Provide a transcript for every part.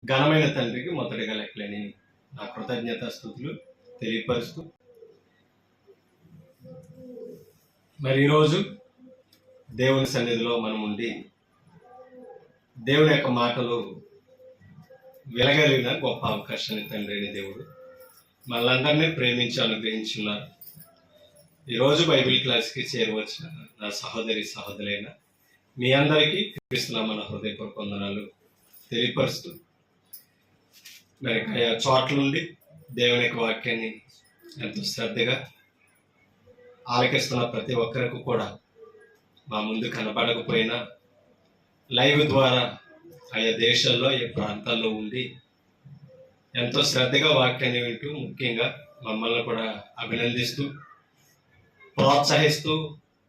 ఘనమైన తండ్రికి మొదటిగా లెక్కలేని నా కృతజ్ఞతాస్తుతులు తెలియపరుస్తూ, మరి ఈరోజు దేవుని సన్నిధిలో మనం ఉండి దేవుని యొక్క మాటలు వినగలిగిన గొప్ప అవకాశాన్ని తండ్రి దేవుడు మనందరినీ ప్రేమించి అనుగ్రహించున్నారు. ఈరోజు బైబిల్ క్లాస్కి చేరవచ్చిన నా సహోదరులైన మీ అందరికీ క్రీస్తునామ మన హృదయపూర్వక వందనాలు తెలియపరుస్తూ, మరి చోట్ల నుండి దేవుని యొక్క వాక్యాన్ని ఎంతో శ్రద్ధగా ఆలకిస్తున్న ప్రతి ఒక్కరికి కూడా మా ముందు కనబడకపోయినా లైవ్ ద్వారా ఆయా దేశాల్లో ఈ ప్రాంతాల్లో ఉండి ఎంతో శ్రద్ధగా వాక్యాన్ని వింటూ, ముఖ్యంగా మమ్మల్ని కూడా అభినందిస్తూ ప్రోత్సహిస్తూ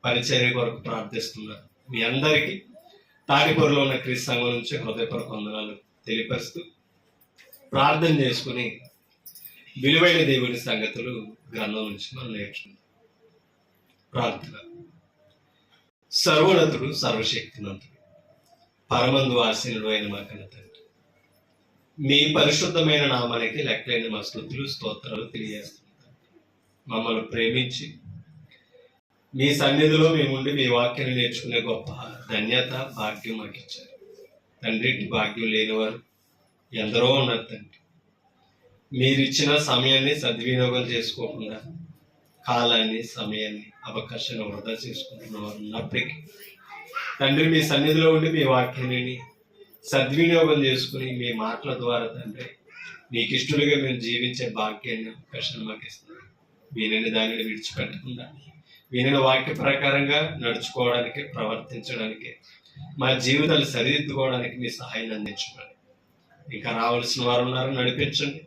పరిచర్య కొరకు ప్రార్థిస్తున్నారు. మీ అందరికీ తాడిపూర్లో ఉన్న క్రీస్తు సంఘం నుంచి హృదయపూర్వక వందనాలు తెలియపరుస్తూ ప్రార్థన చేసుకుని విలువైన దేవుని సంగతులు గ్రంథం నుంచి మనం నేర్చుకుందాం. ప్రార్థన. సర్వోన్నతుడు, సర్వశక్తినంతుడు, పరమందు ఆసీనుడు అయిన మా కన్న తండ్రి, మీ పరిశుద్ధమైన నామానికి లెక్కలేని మా స్తుతులు స్తోత్రాలు తెలియజేస్తున్నాం. మమ్మల్ని ప్రేమించి మీ సన్నిధిలో మేముండి మీ వాక్యాన్ని నేర్చుకునే గొప్ప ధన్యత, భాగ్యం మాకు ఇచ్చారు తండ్రి. భాగ్యం లేనివారు ఎందరో ఉన్నారు తండ్రి. మీరిచ్చిన సమయాన్ని సద్వినియోగం చేసుకోకుండా కాలాన్ని, సమయాన్ని, అవకాశాన్ని వృధా చేసుకుంటున్న వారు ఉన్నప్పటికీ తండ్రి, మీ సన్నిధిలో ఉండి మీ వాక్యాన్ని సద్వినియోగం చేసుకుని మీ మాటల ద్వారా తండ్రి మీకు ఇష్టలుగా మేము జీవించే భాగ్యాన్ని, అవకాశాన్ని మాకు ఇస్తున్నారు. వీరిని దానిని విడిచిపెట్టకుండా వినిన వాక్య ప్రకారంగా నడుచుకోవడానికి, ప్రవర్తించడానికి, మా జీవితాలు సరిదిద్దుకోవడానికి మీ సహాయాన్ని అందించమని. ఇంకా రావాల్సిన వారు ఉన్నారు, నడిపించండి.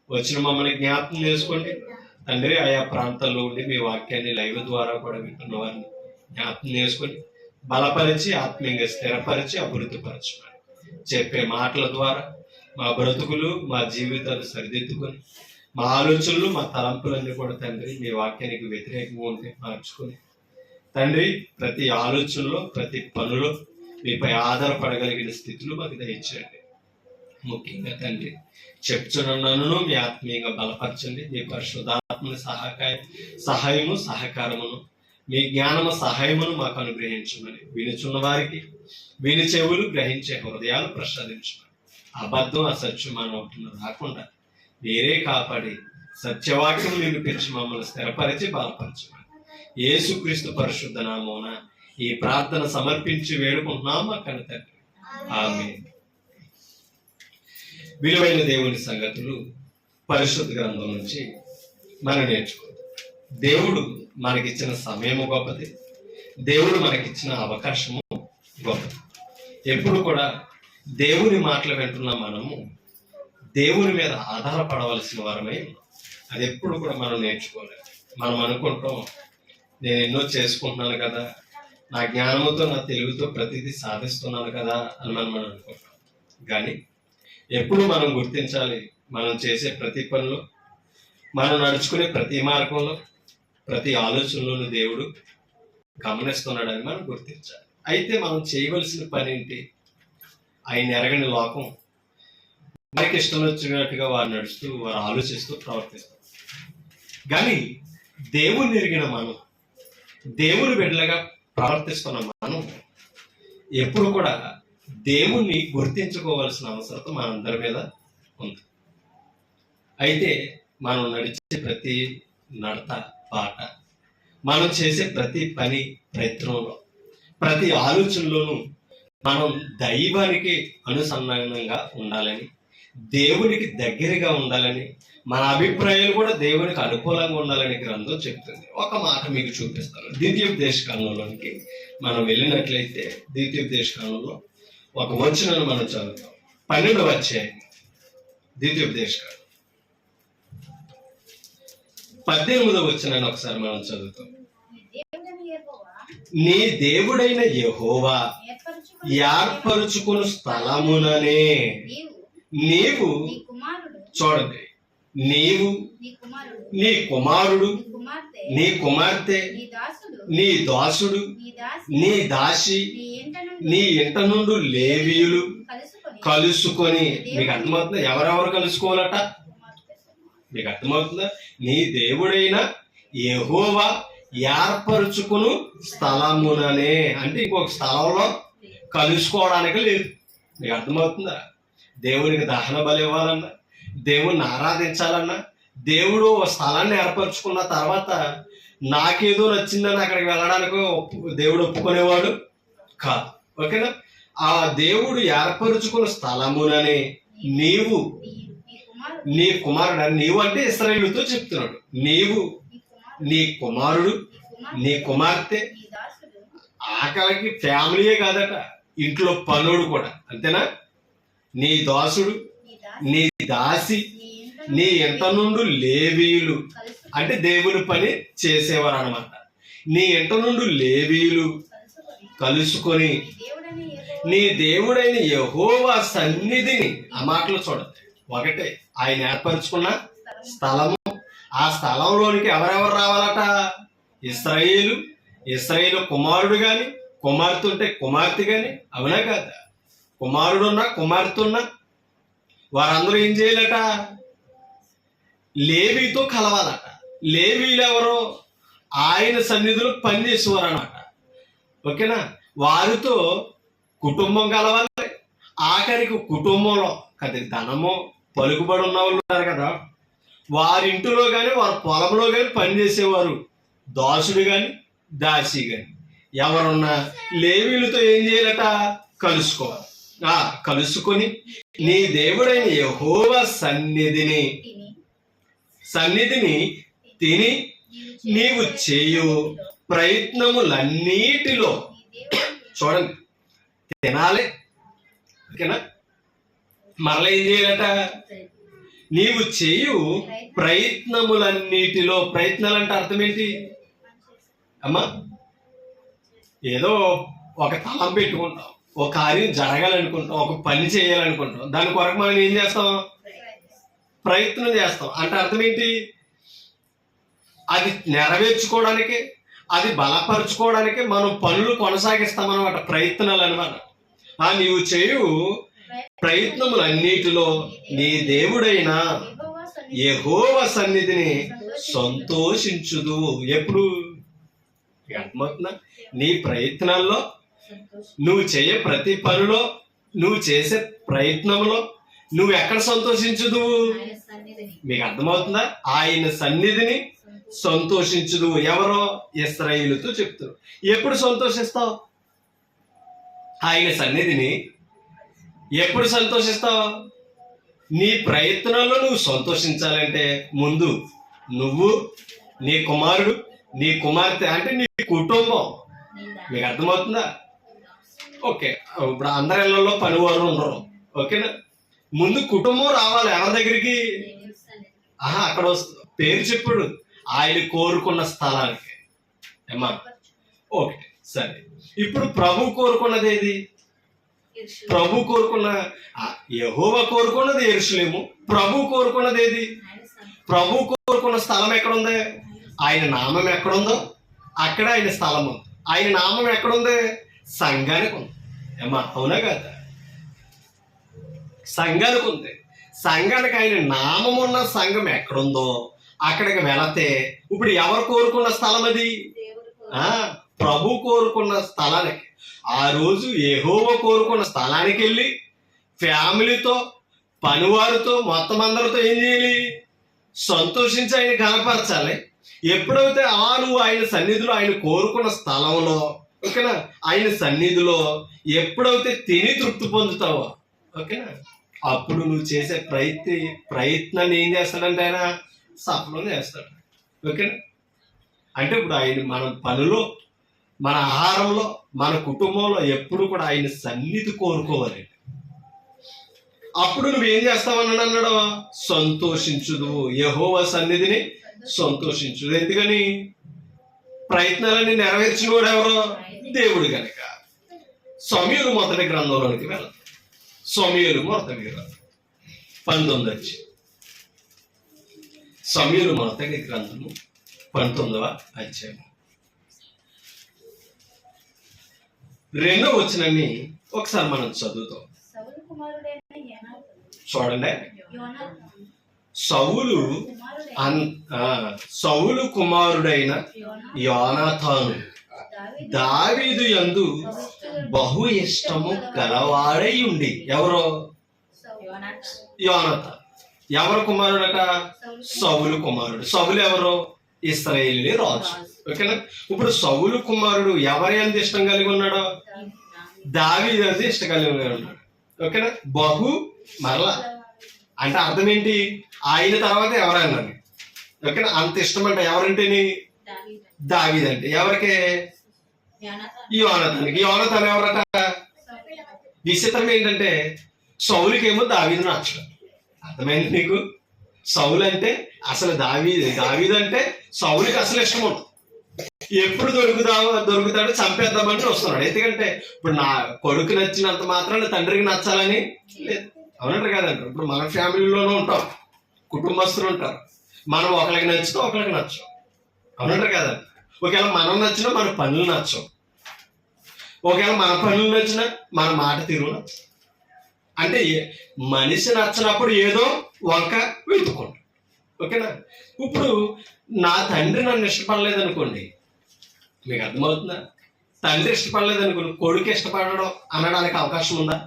వచ్చిన మమ్మల్ని జ్ఞాపకం చేసుకోండి తండ్రి. ఆయా ప్రాంతాల్లో ఉండి మీ వాక్యాన్ని లైవ్ ద్వారా కూడా వింటున్న వారిని జ్ఞాపకం చేసుకొని బలపరిచి, ఆత్మీయంగా స్థిరపరిచి, అభివృద్ధిపరచమని. చెప్పే మాటల ద్వారా మా బ్రతుకులు, మా జీవితాలు సరిదిద్దుకొని, మా ఆలోచనలు, మా తలంపులన్నీ కూడా తండ్రి మీ వాక్యానికి వ్యతిరేకంగా ఉంటే మార్చుకొని తండ్రి, ప్రతి ఆలోచనలో, ప్రతి పనులో మీపై ఆధారపడగలిగిన స్థితులు మాకు దయచేయండి. ముఖ్యంగా తండ్రి, చెప్తున్నను మీ ఆత్మీయంగా బలపరచండి. మీ పరిశుద్ధాత్మని సహాయము, సహకారమును, మీ జ్ఞానము, సహాయమును మాకు అనుగ్రహించమని. వినుచున్న వారికి విని చెవులు, గ్రహించే హృదయాలు ప్రసాదించమని. అబద్ధం, అసత్యం మన ఒకటి రాకుండా మీరే కాపాడి సత్యవాక్యం నిరూపించి మమ్మల్ని స్థిరపరిచి బలపరచమని యేసుక్రీస్తు పరిశుద్ధ నామమున ఈ ప్రార్థన సమర్పించి వేడుకుంటున్నామా కన్న తండ్రి. ఆమేన్. విలువైన దేవుని సంగతులు పరిశుద్ధ గ్రంథం నుంచి మనం నేర్చుకుందాం. దేవుడు మనకిచ్చిన సమయము గొప్పది. దేవుడు మనకిచ్చిన అవకాశము గొప్పది. ఎప్పుడు కూడా దేవుని మాటలు వింటున్న మనము దేవుని మీద ఆధారపడవలసిన వారమై అది ఎప్పుడు కూడా మనం నేర్చుకోలేదు. మనం అనుకుంటాం, నేను ఎన్నో చేసుకుంటున్నాను కదా, నా జ్ఞానంతో, నా తెలివితో ప్రతిదీ సాధిస్తున్నాను కదా అని మనం అనుకుంటాం. కానీ ఎప్పుడు మనం గుర్తించాలి, మనం చేసే ప్రతి పనిలో, మనం నడుచుకునే ప్రతి మార్గంలో, ప్రతి ఆలోచనలోనూ దేవుడు గమనిస్తున్నాడని మనం గుర్తించాలి. అయితే మనం చేయవలసిన పని ఏంటి? ఆయన ఎరగని లోకం మనకి ఇష్టం వచ్చినట్టుగా వారు నడుస్తూ, వారు ఆలోచిస్తూ ప్రవర్తిస్తారు. కానీ దేవుని ఎరిగిన మనం, దేవుని బిడ్డలుగా ప్రవర్తిస్తున్న మనం ఎప్పుడు కూడా దేవుణ్ణి గుర్తించుకోవాల్సిన అవసరం మనందరి మీద ఉంది. అయితే మనం నడిచే ప్రతి నడత, పాట, మనం చేసే ప్రతి పని, ప్రయత్నంలో, ప్రతి ఆలోచనలోనూ మనం దైవానికి అనుసంధానంగా ఉండాలని, దేవునికి దగ్గరగా ఉండాలని, మన అభిప్రాయాలు కూడా దేవునికి అనుకూలంగా ఉండాలని గ్రంథం చెప్తుంది. ఒక మాట మీకు చూపిస్తాను. ద్వితీయోపదేశ కాలంలోనికి మనం వెళ్ళినట్లయితే ద్వితీయోపదేశ కాలంలో ఒక వచనాన్ని మనం చదువుతాం. 12వ అధ్యాయం ద్వితీయోపదేశ కాలం 18వ వచనాన్ని ఒకసారి మనం చదువుతాం. నీ దేవుడైన యెహోవా ఏర్పరుచుకున్న స్థలముననే నీవు, చూడండి, నీవు, నీ కుమారుడు, నీ కుమార్తె, నీ దాసుడు, నీ దాసి నీ ఇంట నుండి లేవీయులు కలుసుకొని. మీకు అర్థమవుతుందా? ఎవరెవరు కలుసుకోవాలట? మీకు అర్థమవుతుందా? నీ దేవుడైన యెహోవా ఏర్పరచుకును స్థలముననే, అంటే ఇంకొక స్థలంలో కలుసుకోవడానికి లేదు. మీకు అర్థమవుతుందా? దేవునికి దహన బలి ఇవ్వాలన్నా, దేవుణ్ణి ఆరాధించాలన్నా, దేవుడు ఒక స్థలాన్ని ఏర్పరచుకున్న తర్వాత నాకేదో నచ్చిందని అక్కడికి వెళ్ళడానికి దేవుడు ఒప్పుకునేవాడు కాదు. ఓకేనా? ఆ దేవుడు ఏర్పరచుకున్న స్థలముననే నీవు నీ కుమారుడు, నీవు అంటే ఇశ్రాయేలుతో చెప్తున్నాడు, నీవు నీ కుమారుడు నీ కుమార్తె, ఆఖరికి ఫ్యామిలీయే కాదట, ఇంట్లో పనుడు కూడా, అంతేనా? నీ దాసుడు నీ దాసి నీ ఇంట నుండి లేవీయులు, అంటే దేవుని పని చేసేవారు అనమాట. నీ ఇంట నుండి లేవీయులు కలుసుకొని నీ దేవుడైన యెహోవా సన్నిధిని, ఆ మాటలు చూడండి, ఒకటే ఆయన ఏర్పరచుకున్న స్థలము. ఆ స్థలంలోనికి ఎవరెవరు రావాలట? ఇశ్రాయేలు కుమారుడు గాని, కుమార్తె ఉంటే కుమార్తె గాని, అవునా కాదా? కుమారుడున్నా కుమార్తె ఉన్నా వారందరూ ఏం చేయాలట? లేవీతో కలవాలట. లేవీలు ఎవరో ఆయన సన్నిధిలో పనిచేసేవారు అన్నమాట. ఓకేనా? వారితో కుటుంబం కలవాలి. ఆఖరికి కుటుంబంలో కదా ధనము పలుకుబడి ఉన్న వాళ్ళు ఉన్నారు కదా, వారింటిలో కానీ వారి పొలంలో కానీ పనిచేసేవారు, దాసుడు కానీ దాసి కానీ ఎవరున్నా లేవీలతో ఏం చేయాలట? కలుసుకోవాలి. కలుసుకొని నీ దేవుడైన యెహోవా సన్నిధిని తిని నీవు చేయు ప్రయత్నములన్నిటిలో, చూడండి, తినాలి. ఓకేనా? మరలా ఏం చేయాలట? నీవు చేయు ప్రయత్నములన్నిటిలో. ప్రయత్నాలు అంటే అర్థం ఏంటి అమ్మా? ఏదో ఒక తలం పెట్టుకుంటాం, ఒక కార్యం జరగాలనుకుంటాం, ఒక పని చేయాలనుకుంటాం, దాని కొరకు మనం ఏం చేస్తాం? ప్రయత్నం చేస్తాం. అంటే అర్థం ఏంటి? అది నెరవేర్చుకోవడానికి, అది బలపరుచుకోవడానికి మనం పనులు కొనసాగిస్తాం అనమాట, ప్రయత్నాలు అనమాట. నీవు చేయు ప్రయత్నములన్నిటిలో నీ దేవుడైన యెహోవా సన్నిధిని సంతోషించుదు. ఎప్పుడు? అర్థమవుతుందా? నీ ప్రయత్నాల్లో, నువ్వు చేయ ప్రతి పనిలో, నువ్వు చేసే ప్రయత్నంలో నువ్వు ఎక్కడ సంతోషించుదు? మీకు అర్థమవుతుందా? ఆయన సన్నిధిని సంతోషించుదు. ఎవరో? ఇశ్రాయేలుతో చెప్తారు. ఎప్పుడు సంతోషిస్తావు? ఆయన సన్నిధిని ఎప్పుడు సంతోషిస్తావు? నీ ప్రయత్నంలో నువ్వు సంతోషించాలంటే ముందు నువ్వు, నీ కుమారుడు, నీ కుమార్తె, అంటే నీ కుటుంబం. మీకు అర్థమవుతుందా? ఓకే, ఇప్పుడు అందరి ఇళ్లలో పనివారు ఉండరు. ఓకేనా? ముందు కుటుంబం రావాలి ఎవరి దగ్గరికి? అక్కడ పేరు చెప్పుడు ఆయన కోరుకున్న స్థలానికి. ఏమా? ఓకే, సరే. ఇప్పుడు ప్రభు కోరుకున్నది ఏది? ప్రభు కోరుకున్న, యెహోవా కోరుకున్నది యెరూషలేము. ప్రభు కోరుకున్నది ఏది? ప్రభు కోరుకున్న స్థలం ఎక్కడుంది? ఆయన నామం ఎక్కడుందో అక్కడ ఆయన స్థలం ఉంది. ఆయన నామం ఎక్కడుంది? సంఘానికి ఉంది. ఏమా? అవునా కదా? సంఘానికి ఉంది. సంఘానికి ఆయన నామం ఉన్న సంఘం ఎక్కడుందో అక్కడికి వెళితే ఇప్పుడు ఎవరు కోరుకున్న స్థలం అది? ప్రభు కోరుకున్న స్థలానికి. ఆ రోజు యెహోవా కోరుకున్న స్థలానికి వెళ్ళి ఫ్యామిలీతో, పనివారితో, మొత్తం అందరితో ఏం చేయాలి? సంతోషించి ఆయన కనపరచాలి. ఎప్పుడైతే నువ్వు ఆయన సన్నిధిలో, ఆయన కోరుకున్న స్థలంలో, ఓకేనా, ఆయన సన్నిధిలో ఎప్పుడైతే తిని తృప్తి పొందుతావో, ఓకేనా, అప్పుడు నువ్వు చేసే ప్రయత్నాన్ని ఏం చేస్తాడంటే ఆయన సఫలం చేస్తాడు. ఓకేనా? అంటే ఇప్పుడు ఆయన మన పనిలో, మన ఆహారంలో, మన కుటుంబంలో ఎప్పుడు కూడా ఆయన సన్నిధి కోరుకోవాలి. అప్పుడు నువ్వేం చేస్తావన్నాడు? అన్నాడు సంతోషించుదు. యెహోవా సన్నిధిని సంతోషించుదు. ఎందుకని? ప్రయత్నాలన్నీ నెరవేర్చిన వాడు ఎవరో? దేవుడు కనుక. సమూయేలు మొదటి గ్రంథంలోనికి వెళ్తాం. సమూయేలు మొదటి గ్రంథం 19. సమూయేలు మొదటి గ్రంథము 19వ అధ్యాయం. 2వ వచనాన్ని ఒకసారి మనం చదువుతాం. చూడండి, సౌలు కుమారుడైన యోనాతాను దావీదు యందు బహు ఇష్టము గలవాడై ఉండి. ఎవరో? యోనాతాను. ఎవరు కుమారుడట? సౌలు కుమారుడు. సౌలు ఎవరు? ఇశ్రాయేలు రాజు. ఓకేనా? ఇప్పుడు సౌలు కుమారుడు ఎవరి అంత ఇష్టం కలిగి ఉన్నాడో? దావీదు అంత ఇష్టం కలిగి ఉన్నాడు. ఓకేనా? బహు మరలా అంటే అర్థం ఏంటి? ఆయన తర్వాత ఎవరన్నాను. ఓకేనా? అంత ఇష్టం అంటే ఎవరంటేని దావీదు అంటే ఎవరికి? యోనాతానికి. యోనాతాను ఎవరట? విచిత్రం ఏంటంటే సౌలుకేమో దావీదు నచ్చడం. అర్థమైంది నీకు? సౌలు అంటే అసలు దావీదు అంటే సౌలుకి అసలు ఇష్టం ఉంటుంది. ఎప్పుడు దొరుకుతాడో చంపేద్దామని వస్తున్నాడు. ఎందుకంటే ఇప్పుడు నా కొడుకు నచ్చినంత మాత్రాన తండ్రికి నచ్చాలని లేదు. అవునంటారు కదంటారు. ఇప్పుడు మన ఫ్యామిలీలోనూ ఉంటాం, కుటుంబస్తులు ఉంటారు. మనం ఒకరికి నచ్చితే ఒకరికి నచ్చం. అవునంటారు కదండి. ఒకవేళ మనం నచ్చినా మన పనులు నచ్చం. ఒకవేళ మన పనులు నచ్చినా మన మాట తీరు నచ్చం. అంటే మనిషి నచ్చినప్పుడు ఏదో వంక వెతుకుంటాం. ఓకేనా? ఇప్పుడు నా తండ్రి నన్ను ఇష్టపడలేదు అనుకోండి, మీకు అర్థమవుతుందా? తండ్రి ఇష్టపడలేదు అనుకోండి, కొడుకు ఇష్టపడడం అనడానికి అవకాశం ఉందా?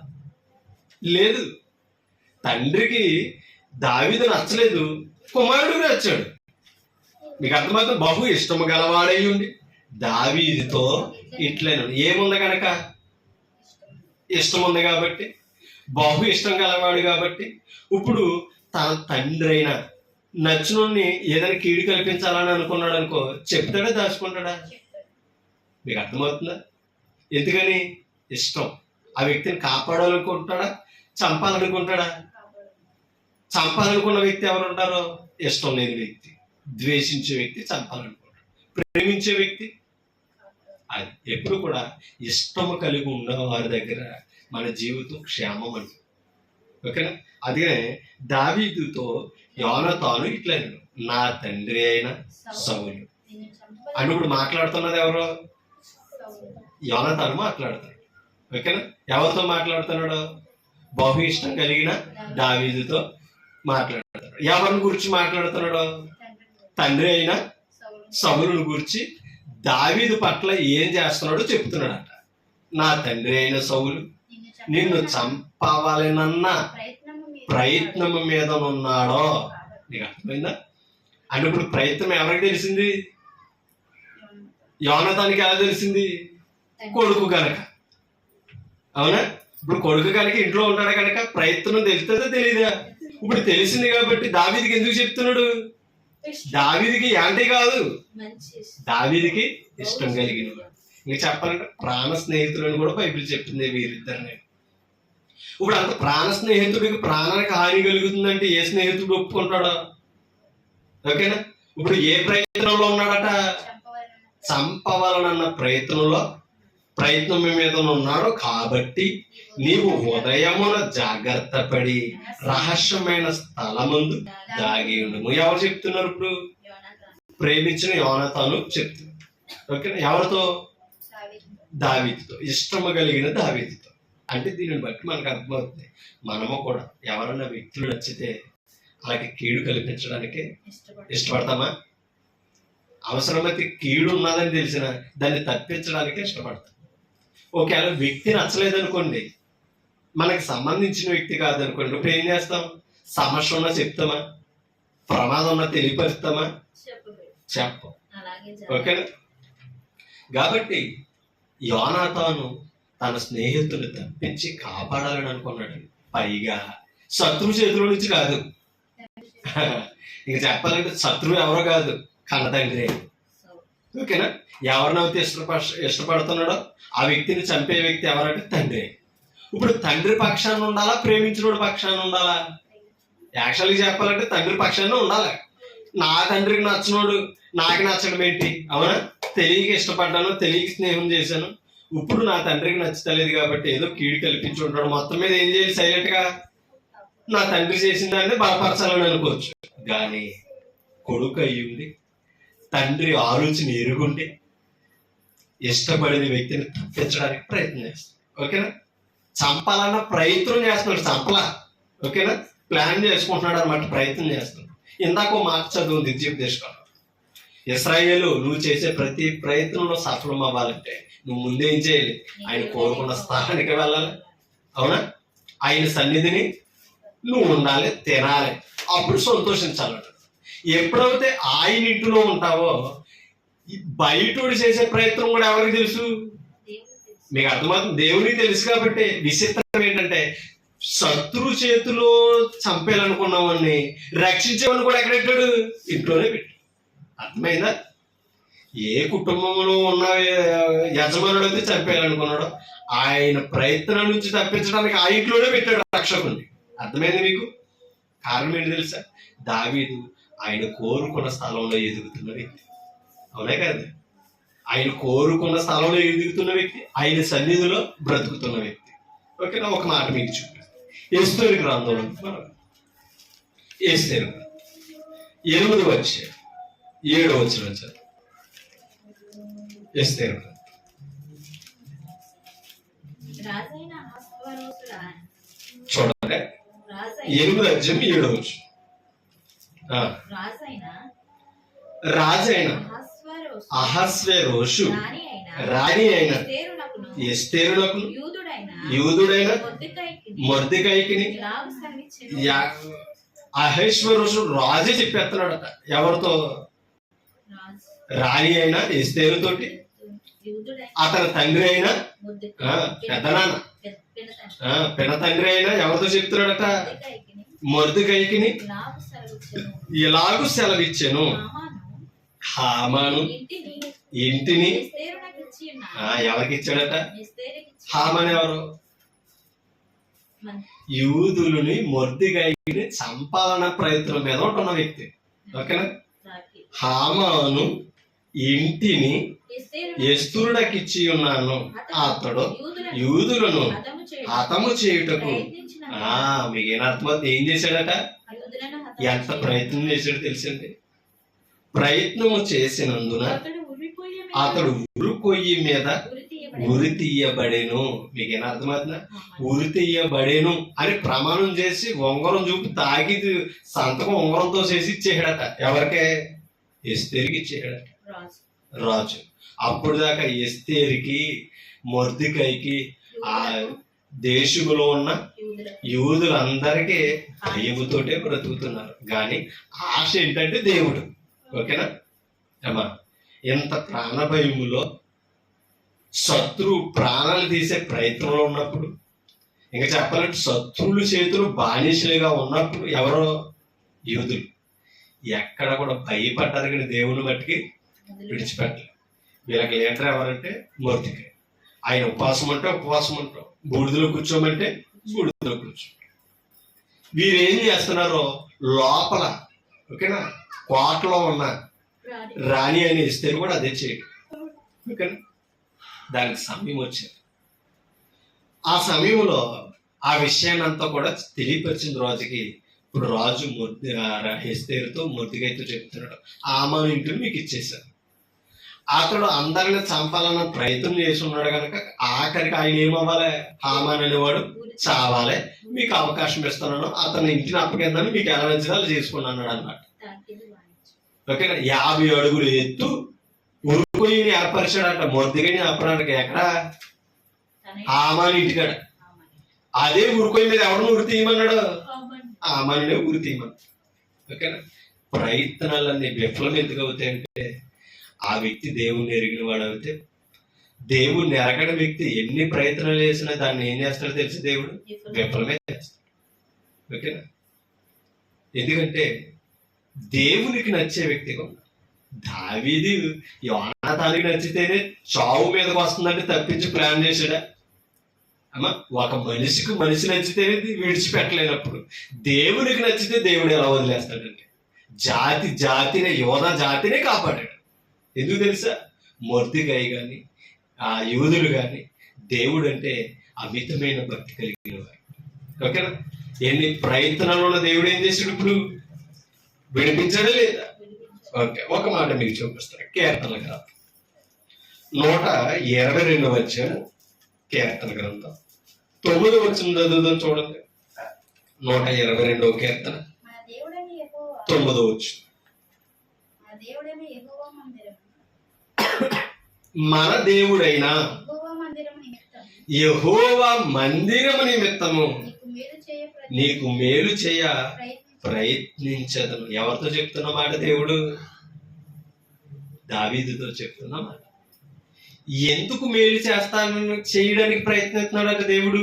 లేదు. తండ్రికి దావీదు నచ్చలేదు, కుమారుడు నచ్చాడు. మీకు అర్థమవుతుంది? బహు ఇష్టము గలవాడై ఉండి దావీదుతో ఇట్లేను. ఏముంది కనుక? ఇష్టం ఉంది కాబట్టి, బహు ఇష్టం గలవాడు కాబట్టి. ఇప్పుడు తన తండ్రి అయినా నచ్చినోడిని ఏదైనా కీడు కల్పించాలని అనుకున్నాడు అనుకో, చెప్తాడా దాచుకుంటాడా? మీకు అర్థమవుతుందా? ఎందుకని? ఇష్టం. ఆ వ్యక్తిని కాపాడాలనుకుంటాడా, చంపాలనుకుంటాడా? చంపాలనుకున్న వ్యక్తి ఎవరు ఉంటారో? ఇష్టం లేని వ్యక్తి, ద్వేషించే వ్యక్తి చంపాలనుకుంటాడు. ప్రేమించే వ్యక్తి అది ఎప్పుడు కూడా ఇష్టము కలిగి ఉన్న వారి దగ్గర మన జీవితం క్షేమం అంట. ఓకేనా? అదే దావీదుతో యోనాతాను ఇట్లా, నా తండ్రి అయిన సౌలు అని ఇప్పుడు మాట్లాడుతున్నది ఎవరో? యోనాతాను మాట్లాడుతాడు. ఓకేనా? ఎవరితో మాట్లాడుతున్నాడు? బహు ఇష్టం కలిగిన దావీదుతో మాట్లాడుతున్నాడు. ఎవరిని గురించి మాట్లాడుతున్నాడు? తండ్రి అయిన సౌలుని గురించి దావీదు పట్ల ఏం చేస్తున్నాడో చెప్తున్నాడట. నా తండ్రి అయిన సౌలు నిన్ను చంపవాలనన్న ప్రయత్నము మీద ఉన్నాడో. నీకు అర్థమైందా? అంటే ఇప్పుడు ప్రయత్నం ఎవరికి తెలిసింది? యోనాతానికి ఎలా తెలిసింది? కొడుకు కనుక. అవునా? ఇప్పుడు కొడుకు కనుక ఇంట్లో ఉంటాడు కనుక ప్రయత్నం తెలుస్తుందా తెలీదా? ఇప్పుడు తెలిసింది కాబట్టి దావీదుకి ఎందుకు చెప్తున్నాడు? దావీదుకి యాంటీ కాదు, దావీదుకి ఇష్టం కలిగిన వాడు. ఇంకా చెప్పాలంటే ప్రాణ స్నేహితులను కూడా బైబిల్ చెప్తుంది వీరిద్దరిని. ఇప్పుడు అంత ప్రాణ స్నేహితుడికి ప్రాణానికి హాని కలుగుతుందంటే ఏ స్నేహితుడు ఒప్పుకుంటాడా? ఓకేనా? ఇప్పుడు ఏ ప్రయత్నంలో ఉన్నాడట? చంపవాలనన్న ప్రయత్నం మీద ఉన్నాడు. కాబట్టి నీవు ఉదయమున జాగ్రత్త పడి రహస్యమైన స్థలమందు దాగి ఉండము. ఎవరు చెప్తున్నారు? ఇప్పుడు ప్రేమించిన యోనాతాను చెప్తున్నారు. ఓకేనా? ఎవరితో? దావీదుతో, ఇష్టము కలిగిన దావీదుతో. అంటే దీనిని బట్టి మనకు అర్థమవుతుంది, మనము కూడా ఎవరన్నా వ్యక్తులు నచ్చితే అలాగే కీడు కల్పించడానికి ఇష్టపడతామా? అవసరమైతే కీడు ఉన్నదని తెలిసిన దాన్ని తప్పించడానికి ఇష్టపడతాం. ఒకవేళ వ్యక్తి నచ్చలేదనుకోండి, మనకి సంబంధించిన వ్యక్తి కాదనుకోండి, ఇప్పుడు ఏం చేస్తాం? సమస్య ఉన్నా చెప్తామా? ప్రమాదం ఉన్నా తెలియపరుస్తామా? చెప్పం. ఓకేనా? కాబట్టి యోనాతాను తన స్నేహితులు తప్పించి కాపాడాలని అనుకున్నాడు. పైగా శత్రువు చేతుల నుంచి కాదు. ఇంక చెప్పాలంటే శత్రువు ఎవరో కాదు, కన్న తండ్రి. ఓకేనా? ఎవరినైతే ఇష్టపడుతున్నాడో ఆ వ్యక్తిని చంపే వ్యక్తి ఎవరంటే తండ్రి. ఇప్పుడు తండ్రి పక్షాన్ని ఉండాలా, ప్రేమించినోడు పక్షాన్ని ఉండాలా? యాక్చువల్గా చెప్పాలంటే తండ్రి పక్షాన్ని ఉండాలి. నా తండ్రికి నచ్చినోడు నాకు నచ్చడం ఏంటి? అవునా? తెలియక ఇష్టపడ్డాను, తెలియక స్నేహం చేశాను, ఇప్పుడు నా తండ్రికి నచ్చలేదు కాబట్టి ఏదో కీడు కల్పించి ఉంటాడు. మొత్తం మీద ఏం చేయాలి? సైలెంట్ గా నా తండ్రి చేసిన దాన్ని బలపరచాలని అనుకోవచ్చు. కానీ కొడుకు అయ్యుండి తండ్రి ఆలోచన ఎరుగుండి ఇష్టపడిన వ్యక్తిని తప్పించడానికి ప్రయత్నం చేస్తాడు. ఓకేనా? చంపాలన్న ప్రయత్నం చేస్తున్నాడు, చంపలా. ఓకేనా? ప్లాన్ చేసుకుంటున్నాడు అనమాట, ప్రయత్నం చేస్తున్నాడు. ఇందాక మాట చదువు ద్వితీయోపదేశకాండం. ఇశ్రాయేలు, నువ్వు చేసే ప్రతి ప్రయత్నంలో సఫలం అవ్వాలంటే నువ్వు ముందేం చేయాలి? ఆయన కోరుకున్న స్థానానికి వెళ్ళాలి. అవునా? ఆయన సన్నిధిని నువ్వు ఉండాలి, తినాలి, అప్పుడు సంతోషించాలట. ఎప్పుడైతే ఆయన ఇంటిలో ఉంటావో బయటోడు చేసే ప్రయత్నం కూడా ఎవరికి తెలుసు? మీకు అర్థమవుతుంది, దేవునికి తెలుసు. కాబట్టి విచిత్రం ఏంటంటే శత్రు చేతిలో చంపేయాలనుకున్నామని రక్షించేవాడిని కూడా ఎక్కడెట్టాడు? ఇంట్లోనే పెట్టాడు. అర్థమైందా? ఏ కుటుంబంలో ఉన్న యజమానుడు అయితే చంపేయాలనుకున్నాడో ఆయన ప్రయత్నం నుంచి తప్పించడానికి ఆ ఇంట్లోనే పెట్టాడు రక్షకుడిని. అర్థమైంది మీకు? కారణం ఏంటి తెలుసా? దావీదు ఆయన కోరుకున్న స్థలంలో ఎదుగుతున్న వ్యక్తి. అవునే కదా? ఆయన కోరుకున్న స్థలంలో ఎదుగుతున్న వ్యక్తి, ఆయన సన్నిధిలో బ్రతుకుతున్న వ్యక్తి. ఓకేనా? ఒక మాట మీకు చూపిస్తాను. ఎస్తేరు గ్రంథంలో ఎస్తేరు 8వ అధ్యాయం 7వ వచనం చదువు. ఎస్తేరు చూడండి, 8వ అధ్యాయం 7వ వచనం. రాజైన అహస్వేరోషు రాణి అయిన ఎస్తేరునకు యూదుడైన మొర్దెకైకిని అహస్వేరోషు రాజు చెప్పేస్తున్నాడట. ఎవరితో? రాణి అయిన ఎస్తేరుతోటి, అతని తండ్రి అయిన పెద్దనాన్న పిన తండ్రి అయిన ఎవరితో చెప్తున్నాడట? మొర్దెకైకిని ఇలాగూ సెలవిచ్చాను. హామాను ఇంటిని ఎవరికి ఇచ్చాడట? హామాన్ ఎవరు? యూదులని మొర్దెకైకిని చంపాలన్న ప్రయత్నం మీద ఉంటున్న వ్యక్తి. ఓకేనా? హామాను ఇంటిని ఎస్తేరునకు ఇచ్చి ఉన్నాను, అతడు యూదులను హతము చేయుటకు. మీకేం అర్థమవుతుంది? ఏం చేశాడట? ఎంత ప్రయత్నం చేశాడు తెలుసండి? ప్రయత్నము చేసినందున అతడు ఉరికొయ్యి మీద ఉరి తీయబడేను. మీకేనా అర్థమవుతుందా? ఉరి తీయబడేను అని ప్రమాణం చేసి ఉంగరం చూపి తాగి సంతకం ఉంగరంతో చేసి ఇచ్చేయడట. ఎవరికే? ఎస్తేరుకి ఇచ్చేయడట రాజు. అప్పుడు దాకా ఎస్తేరుకి మొర్దెకైకి ఆ దేశంలో ఉన్న యూదులందరికీ భయముతోటే బ్రతుకుతున్నారు. కానీ ఆశ ఏంటంటే దేవుడు. ఓకేనా అమ్మా? ఎంత ప్రాణభయములో శత్రువు ప్రాణాలు తీసే ప్రయత్నంలో ఉన్నప్పుడు, ఇంకా చెప్పాలంటే శత్రువుల చేతులు బానిసలుగా ఉన్నప్పుడు ఎవరో యూదులు ఎక్కడ కూడా భయపడ్డారు, కానీ దేవుని మట్టికి విడిచిపెట్టలేదు. వీళ్ళకి లీడర్ ఎవరంటే మొర్దెకై. ఆయన ఉపవాసం అంటే ఉపవాసం అంటాం, బూడిదలో కూర్చోమంటే బూడిదలో కూర్చో. వీరేం చేస్తున్నారో లోపల, ఓకేనా, కోటలో ఉన్న రాణి అని ఇస్తే కూడా అదే చేయడం. ఓకేనా? దానికి సమయం వచ్చింది. ఆ సమయంలో ఆ విషయాన్ని అంతా కూడా తెలియపరిచిన రాజుకి. ఇప్పుడు రాజు ఎస్తేరుతో మొర్దెకైతో చెప్తున్నాడు, హామాను ఇంటిని మీకు ఇచ్చేశారు. అతడు అందరిని చంపాలన్న ప్రయత్నం చేసి ఉన్నాడు కనుక ఆఖరికి ఆయన ఏమవ్వాలి? హామాన్ అనేవాడు చావాలి, మీకు అవకాశం ఇస్తున్నాను, అతని ఇంటిని అప్పగిందని మీకు ఎలా నచ్చినా చేసుకుని అన్నాడు అన్నమాట. ఓకేనా? 50 అడుగులు ఎత్తు ఉరుకొయ్యిని ఏర్పరిచాడట మొర్దెకైని అప్పడానికి. ఎక్కడ? హామాన్ ఇంటికాడ. అదే ఉరుకొయ్యి మీద ఎవరిని ఉరి తీయమన్నాడు? హామానునే ఉరి తీయమన్నాడు. ఓకేనా? ప్రయత్నాలన్నీ విఫలం ఎందుకు అవుతాయంటే ఆ వ్యక్తి దేవుణ్ణి ఎరిగిన వాడు అయితే. దేవుణ్ణి ఎరగని వ్యక్తి ఎన్ని ప్రయత్నాలు చేసినా దాన్ని ఏం చేస్తాడో తెలిసి దేవుడు విఫలమే చేస్తాడు. ఓకేనా? ఎందుకంటే దేవునికి నచ్చే వ్యక్తిగా దావీదు యోనాతానికి నచ్చితేనే చావు మీదకి వస్తుందంటే తప్పించి ప్లాన్ చేశాడా? అమ్మా, ఒక మనిషి నచ్చితేనే విడిచిపెట్టలేనప్పుడు దేవునికి నచ్చితే దేవుడు ఎలా వదిలేస్తాడంటే జాతిని యోధా జాతినే కాపాడాడు. ఎందుకు తెలుసా? మొర్దెకై కానీ ఆ యూదులు కానీ దేవుడు అంటే అమితమైన భక్తి కలిగిన వారు. ఓకేనా? ఎన్ని ప్రయత్నాలు ఉన్న దేవుడు ఏం చేశాడు? ఇప్పుడు విడిపించాడా లేదా? ఓకే, ఒక మాట మీకు చూపిస్తాను. కీర్తన గ్రంథం 122 కీర్తన గ్రంథం 9 వచనం చదువుదాం చూడండి. 122 కీర్తన 9 వచనం. మన దేవుడైన యెహోవా మందిరము నిమిత్తము నీకు మేలు చేయ ప్రయత్నించదను. ఎవరితో చెప్తున్న మాట? దేవుడు దావీదుతో చెప్తున్న మాట. ఎందుకు మేలు చేస్తానని చేయడానికి ప్రయత్నిస్తున్నాడట దేవుడు?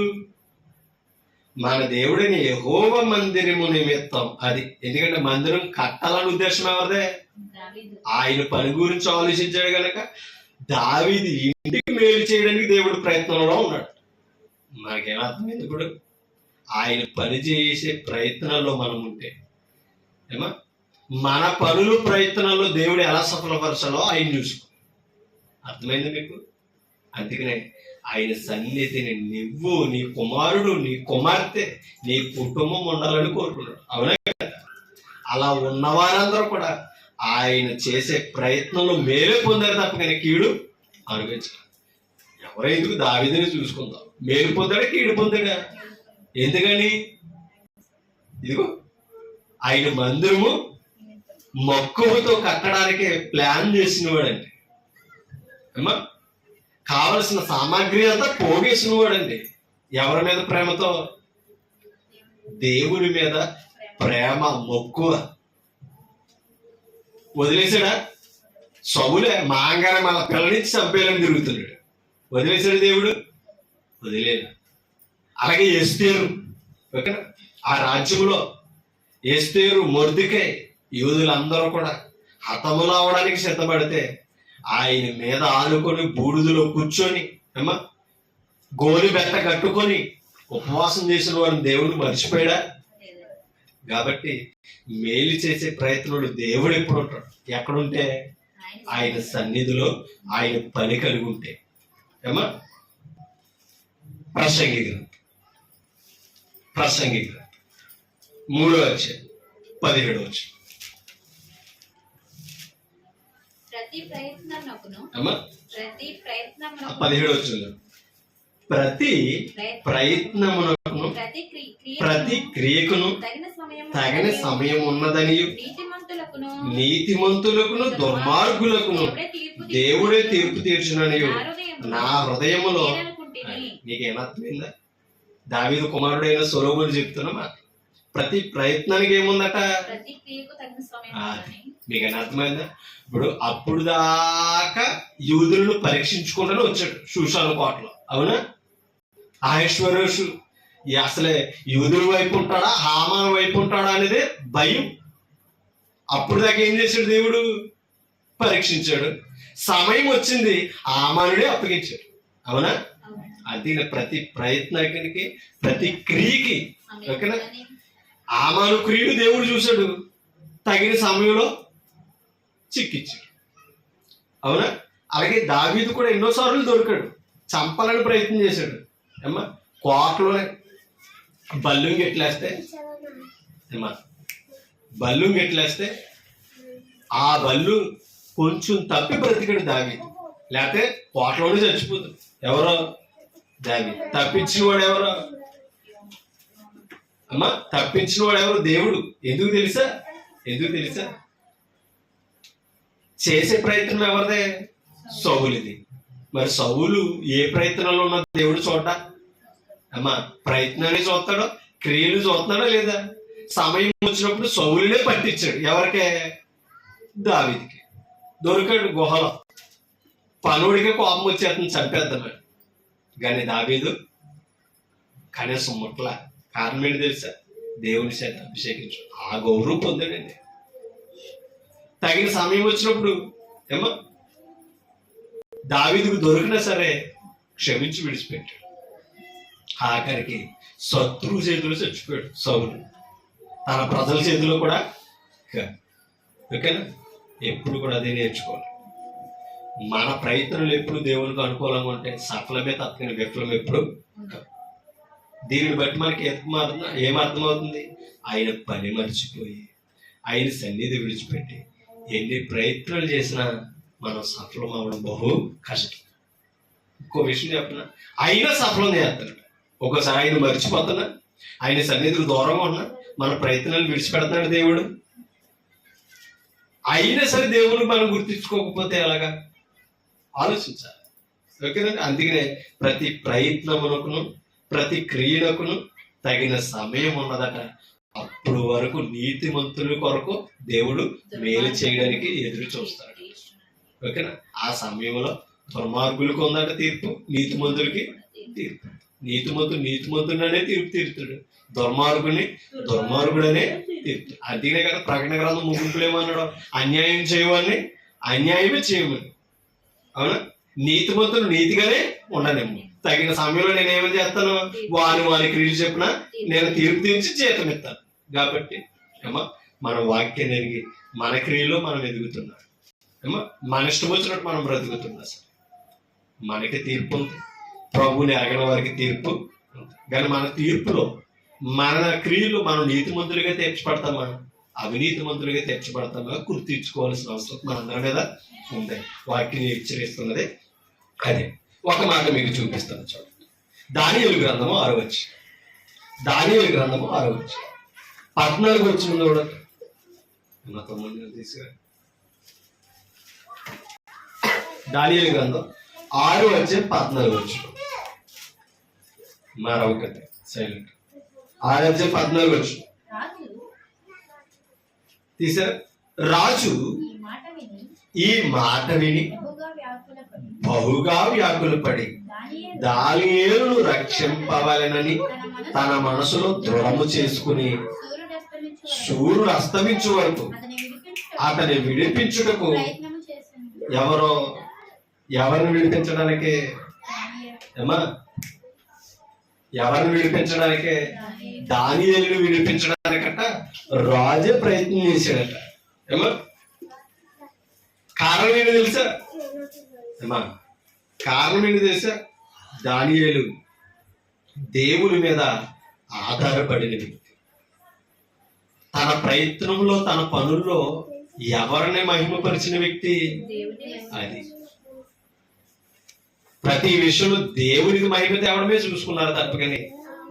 మన దేవుడిని యెహోవా మందిరము నిమిత్తం. అది ఎందుకంటే మందిరం కట్టాలని ఉద్దేశం ఎవరిదే? ఆయన పని గురించి ఆలోచించాడు గనక దావీదు ఇంటికి మేలు చేయడానికి దేవుడు ప్రయత్నంలో ఉన్నాడు. మనకేం అర్థమైంది? ఇప్పుడు ఆయన పని చేసే ప్రయత్నాల్లో మనం ఉంటే ఏమా మన పనులు ప్రయత్నాల్లో దేవుడు ఎలా సఫలపరచాలో ఆయన చూసుకో. అర్థమైంది మీకు? అందుకనే ఆయన సన్నిధిని నువ్వు, నీ కుమారుడు, నీ కుమార్తె, నీ కుటుంబం ఉండాలని కోరుకున్నాడు. అవునా కదా? అలా ఉన్నవారందరూ కూడా ఆయన చేసే ప్రయత్నంలో మేలే పొందారు తప్ప కానీ కీడు అనుభవించారు. ఎవరెందుకు? దావీదుని చూసుకుందాం. మేలు పొందాడా కీడు పొందాడా? ఎందుకని? ఇదిగో ఆయన మందిరము మక్కువతో కట్టడానికి ప్లాన్ చేసినవాడండి. ఏమా కావలసిన సామాగ్రి అంతా పోగేసినవాడండి. ఎవరి మీద ప్రేమతో? దేవుని మీద ప్రేమ, మక్కువ. వదిలేసాడా? సౌలే మాంగానే మన పిల్లనిచ్చి చంపేయాలని తిరుగుతున్నాడు. వదిలేసాడు దేవుడు? వదిలేదు. అలాగే ఎస్తేరు, ఓకేనా, ఆ రాజ్యంలో ఎస్తేరు, మొర్దెకై యూదులందరూ కూడా హతములు అవడానికి సిద్ధపడితే ఆయన మీద ఆనుకొని బూడిదలో కూర్చొని ఏమా గోలి బెట్ట కట్టుకొని ఉపవాసం చేసిన వారిని దేవుడు మర్చిపోయాడా? కాబట్టి మేలు చేసే ప్రయత్నంలో దేవుడు ఎప్పుడు ఉంటాడు? ఎక్కడుంటే? ఆయన సన్నిధిలో, ఆయన పని కలిగి ఉంటే. ఏమా ప్రసంగి గ్రంథం 3వ అధ్యాయం 17వ వచనం. ప్రతి ప్రయత్నమునకును 17వ వచనం. ప్రతి ప్రయత్నమునకును ప్రతి క్రియకును తగిన సమయం ఉన్నదని నీతిమంతులకును దుర్మార్గులకును దేవుడే తీర్పు తీర్చునని నా హృదయములో. నీకేమర్థమైందా? దావీదు కుమారుడైన సొలొమోను చెప్తున్న మాట. ప్రతి ప్రయత్నానికి ఏముందట? మీకైనా అర్థమైందా? ఇప్పుడు అప్పుడు దాకా యూదులను పరీక్షించుకుంటూనే వచ్చాడు షూషాను కోటలో. అవునా? అహష్వేరోషు అసలే యూదుల వైపు ఉంటాడా, హామాను వైపు ఉంటాడా అనేది భయం. అప్పుడు దాకా ఏం చేశాడు? దేవుడు పరీక్షించాడు. సమయం వచ్చింది, హామానుడే అప్పగించాడు. అవునా? అందుకే ప్రతి ప్రయత్నానికి, ప్రతి క్రియకి, ఓకేనా, హామాను క్రియను దేవుడు చూశాడు, తగిన సమయంలో చిక్కిచ్చాడు. అవునా? అలాగే దావీదు కూడా ఎన్నోసార్లు దొరికాడు, చంపాలని ప్రయత్నం చేశాడు. ఏమ్మా కోటలోనే బల్లుంగి ఎట్లేస్తే ఆ బల్లు కొంచెం తప్పి బ్రతికాడు దావీదు. లేకపోతే కోటలోనే చచ్చిపోతాడు. ఎవరో దావీదు. తప్పించిన వాడు ఎవరో? అమ్మా తప్పించిన వాడు ఎవరు? దేవుడు. ఎందుకు తెలుసా? చేసే ప్రయత్నం ఎవరిదే? సౌలుది. మరి సౌలు ఏ ప్రయత్నంలో ఉన్న దేవుడు చూడ? అమ్మా ప్రయత్నాన్ని చూస్తాడో, క్రియలు చూస్తున్నాడో లేదా? సమయం వచ్చినప్పుడు సౌలునే పట్టించాడు. ఎవరికే? దావీదుకి. దొరికాడు గుహలో. పనుడికి కోపం వచ్చేస్తుంది, చంపేద్దామని. కానీ దావీదు కనీసం ముట్ల. కారణం ఏంటి తెలుసా? దేవుని చేత అభిషేకించు. ఆ గౌరవం పొందాడండి. తగిన సమయం వచ్చినప్పుడు ఏమో దావీదుకు దొరికినా సరే క్షమించి విడిచిపెట్టాడు. ఆఖరికి శత్రువు చేతిలో చచ్చిపోయాడు సౌలు, తన ప్రజల చేతిలో కూడా. ఓకేనా? ఎప్పుడు కూడా అదే నేర్చుకోవాలి. మన ప్రయత్నాలు ఎప్పుడు దేవునికి అనుకూలంగా ఉంటాయి, సఫలమే తప్పని విఫలం ఎప్పుడు. దీనిని బట్టి మనకి ఏమర్థమవుతుంది? ఆయన పని మర్చిపోయి ఆయన సన్నిధి విడిచిపెట్టి ఎన్ని ప్రయత్నాలు చేసినా మనం సఫలం అవ్వడం బహు కష్టం. ఇంకో విషయం చెప్పిన అయినా సఫలం చేస్తాడు. ఒకసారి ఆయన మర్చిపోతున్నా, ఆయన సన్నిధికి దూరంగా ఉన్నా, మన ప్రయత్నాలు విడిచిపెడతాడు దేవుడు. అయినా సరే దేవుడు మనం గుర్తించుకోకపోతే ఎలాగా ఆలోచించాలి. ఓకేనండి. అందుకనే ప్రతి ప్రయత్నమునకును ప్రతి క్రియలకును తగిన సమయం ఉన్నదట. అప్పుడు వరకు నీతిమంతుల కొరకు దేవుడు మేలు చేయడానికి ఎదురు చూస్తాడు. ఓకేనా. ఆ సమయంలో దుర్మార్గులకు ఉందట తీర్పు, నీతిమంతులకి తీర్పు. నీతిమంతుడనే తీర్పు తీరుతాడు, దుర్మార్గుని దుర్మార్గుడనే తీర్పు. అందుకనే కదా ప్రకటన గ్రంథం ముగింపులు ఏమన్నాడు, అన్యాయం చేయమని అన్యాయమే చేయమని. అవునా. నీతిమంతులు నీతిగానే ఉండనేమో, తగిన సమయంలో నేను ఏమని చేస్తాను, వారి క్రియలు చెప్పిన నేను తీర్పు తీర్చి జీతం ఇస్తాను. కాబట్టి ఏమో మన వాక్యం ఎరిగి మన క్రియలో మనం ఎదుగుతున్నాం. ఏమో మన ఇష్టం వచ్చినట్టు మనం బ్రతుకుతున్నాం. సార్ మనకి తీర్పు ఉంది, ప్రభువుని ఎరగని వారికి తీర్పు ఉంది. కానీ మన తీర్పులో మన క్రియలు మనం నీతిమంతులుగా తీర్చబడతామా అవినీతిమంతులుగా తీర్చబడతామా గుర్తించుకోవాల్సిన అవసరం మనందరి మీద ఉంది. వాక్యం హెచ్చరిస్తున్నది అదే. ఒక మాట మీకు చూపిస్తాను చూడండి. దానియేలు గ్రంథము 6వ అధ్యాయం. దానియేలు గ్రంథము 6వ అధ్యాయం 14 వచ్చిన చూడండి. నా తమ్ముడిని తీసుకురా. దానియేలు గ్రంథం 6వ అధ్యాయం 14 వచ్చిన మరొకటి సైలెంట్. 6వ అధ్యాయం 14 వచ్చిన తీసారా. రాజు ఈ మాట విని బహుగా వ్యాకులపడి దానియేలును రక్షింపవలెనని తన మనసులో దృఢము చేసుకుని సూర్యుడు అస్తమించు వరకు అతని విడిపించుటకు ఎవరిని విడిపించడానికి ఏమా ఎవరిని విడిపించడానికే దానియేలును విడిపించడానికట రాజే ప్రయత్నం చేశాడట. ఏమా కారణం ఏంటి తెలుసా? ఏమా కారణం ఏంటి తెలుసా? దానియేలు దేవుని మీద ఆధారపడిన వ్యక్తి. తన ప్రయత్నంలో తన పనుల్లో ఎవరిని మహిమపరిచిన వ్యక్తి అది. ప్రతి విషయంలో దేవునికి మహిమ తేవడమే చూసుకున్నారు తప్పకని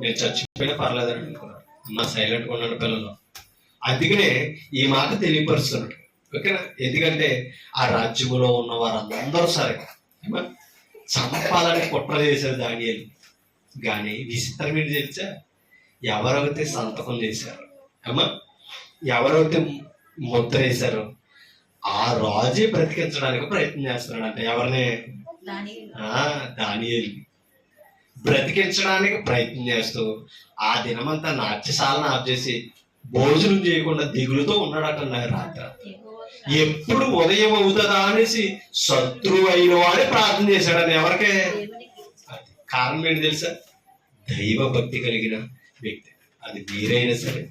నేను చచ్చిపోయినా పర్లేదని అనుకున్నాను. అమ్మ సైలెంట్గా ఉన్నాడు పిల్లలు. అందుకనే ఈ మాట తెలియపరుస్తున్నాడు. ఓకేనా. ఎందుకంటే ఆ రాజ్యములో ఉన్న వారందరూ సరే చంపాలని కుట్ర చేశారు దానియేలు. కానీ విచిత్రం ఏంటి తెలుసా? ఎవరైతే సంతకం చేశారు అమ్మా, ఎవరైతే ముద్ర వేశారో ఆ రాజే బ్రతికించడానికి ప్రయత్నం చేస్తున్నాడంట. ఎవరిని? దానియేలు బ్రతికించడానికి ప్రయత్నం చేస్తూ ఆ దినమంతా నాట్యశాలను ఆఫ్ చేసి భోజనం చేయకుండా దిగులుతో ఉన్నాడట రాత్రి. ఎప్పుడు ఉదయం అవుతుందా అనేసి శత్రువు అయిన వాడే ప్రార్థన చేశాడని. ఎవరికే? కారణం ఏంటి తెలుసా? దైవ భక్తి కలిగిన వ్యక్తి. అది మీరైనా సరే,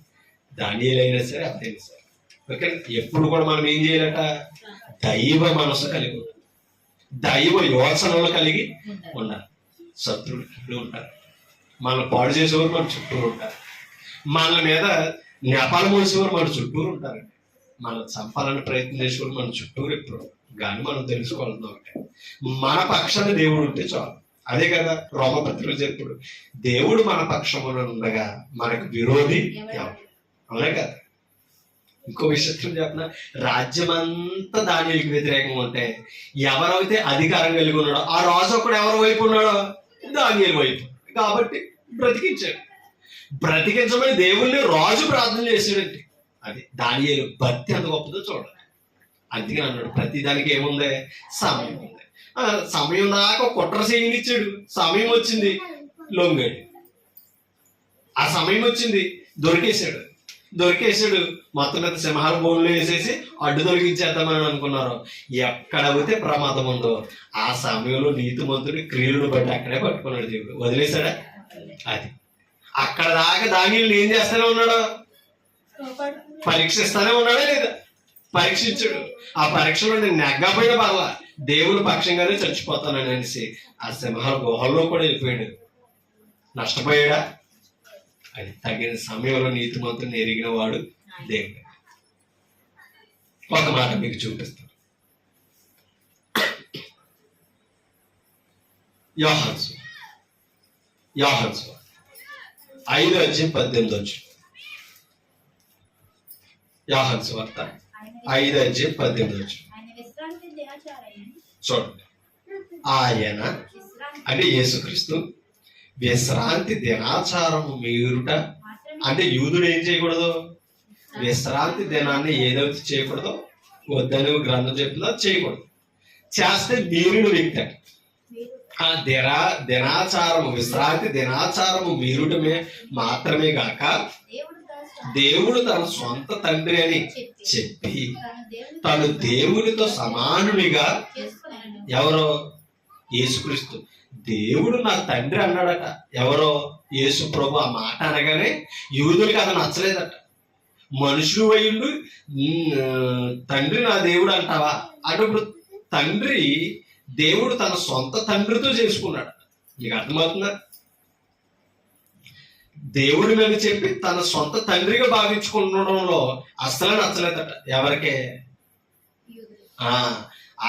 దానియేలు అయినా సరే, అదైనా సరే. ఓకే. ఎప్పుడు కూడా మనం ఏం చేయాలట? దైవ మనసు కలిగి ఉండాలి, దైవ యోచనలు కలిగి ఉండాలి. శత్రువులు ఉంటారు, మనల్ని పాడు చేసేవారు మన చుట్టూరు ఉంటారు, మన మీద నెపాలు మోసేవారు మన చుట్టూరు ఉంటారండి, మనం చంపాలని ప్రయత్నం చేసేవారు మన చుట్టూరు ఎప్పుడు. కానీ మనం తెలుసుకోవాల్సిన ఒకటే, మన పక్షాన్ని దేవుడు ఉంటే చాలు. అదే కదా రోమపత్రికలో చెప్పుడు, దేవుడు మన పక్షమున ఉండగా మనకు విరోధి ఎవరు? అవునే కదా. ఇంకో విషయం చెప్పిన, రాజ్యం అంతా దానియేలుకి వ్యతిరేకంగా ఉంటే ఎవరైతే అధికారం కలిగి ఉన్నాడో ఆ రాజు ఒకడు ఎవరి వైపు ఉన్నాడో? దానియేలు వైపు. కాబట్టి బ్రతికించాడు. బ్రతికించమని దేవుణ్ణి రాజు ప్రార్థన చేసాడంటే అది దానియేలు భక్తి అంత గొప్పదో చూడాలి. అందుకని అన్నాడు ప్రతి దానికి ఏముంది? సమయం ఉంది. సమయం దాకా కుట్ర చేయనిచ్చాడు. సమయం వచ్చింది లొంగాడు. ఆ సమయం వచ్చింది దొరికేశాడు. మొత్తం మీద సింహాల బోన్లో వేసేసి అడ్డు తొలగించేద్దామని అనుకున్నారు. ఎక్కడైతే ప్రమాదం ఉందో ఆ సమయంలో నీతిమంతుడి క్రియలను బట్టి అక్కడే పట్టుకున్నాడు దేవుడు. వదిలేశాడా? అది అక్కడ దాకా దానియేలు ఏం చేస్తానే ఉన్నాడు? పరీక్షిస్తానే ఉన్నాడా లేదా? పరీక్షించాడు. ఆ పరీక్షలో నేను నెగ్గపోయిన పర్లా, దేవుని పక్షంగానే చచ్చిపోతానని అనేసి ఆ సింహాల గుహల్లో కూడా వెళ్ళిపోయాడు. నష్టపోయాడా? అది తగిన సమయంలో నీతిమంతుని ఎరిగిన వాడు దేవుడు. ఒక మాట మీకు చూపిస్తాను. యోహాను సువార్త 5:18. యోహాను సువార్త 5:18. ఆయన విశ్రాంతి దినచారని చూడండి, ఆయన అంటే యేసుక్రీస్తు విశ్రాంతి దినాచారము మీరుట మాత్రమే అంటే యూదుడు ఏం చేయకూడదు? విశ్రాంతి దినాన్ని ఏదైతే చేయకూడదో వద్దని గ్రంథం చెప్తుందో చేయకూడదు. చేస్తే మీరుడు వ్యక్తి అంట. మీరు ఆ దినాచారము విశ్రాంతి దినాచారము మీరుటమే మాత్రమే గాక దేవుడు దేవుడు తన తన సొంత తండ్రి అని చెప్పి తన తను దేవునితో సమానునిగా చేసుకున్నాను. ఎవరో యేసుక్రీస్తు దేవుడు నా తండ్రి అన్నాడట. ఎవరో యేసు ప్రభు ఆ మాట అనగానే యూదులకి అది నచ్చలేదట. మనుషులు అయ్యుండు తండ్రి నా దేవుడు అంటావా అంటే ఇప్పుడు తండ్రి దేవుడు తన సొంత తండ్రితో చేసుకున్నాడు. నీకు అర్థమవుతుందా? దేవుడినని చెప్పి తన సొంత తండ్రిగా భావించుకుండడంలో అస్సలు నచ్చలేదట. ఎవరికే? యూదులు.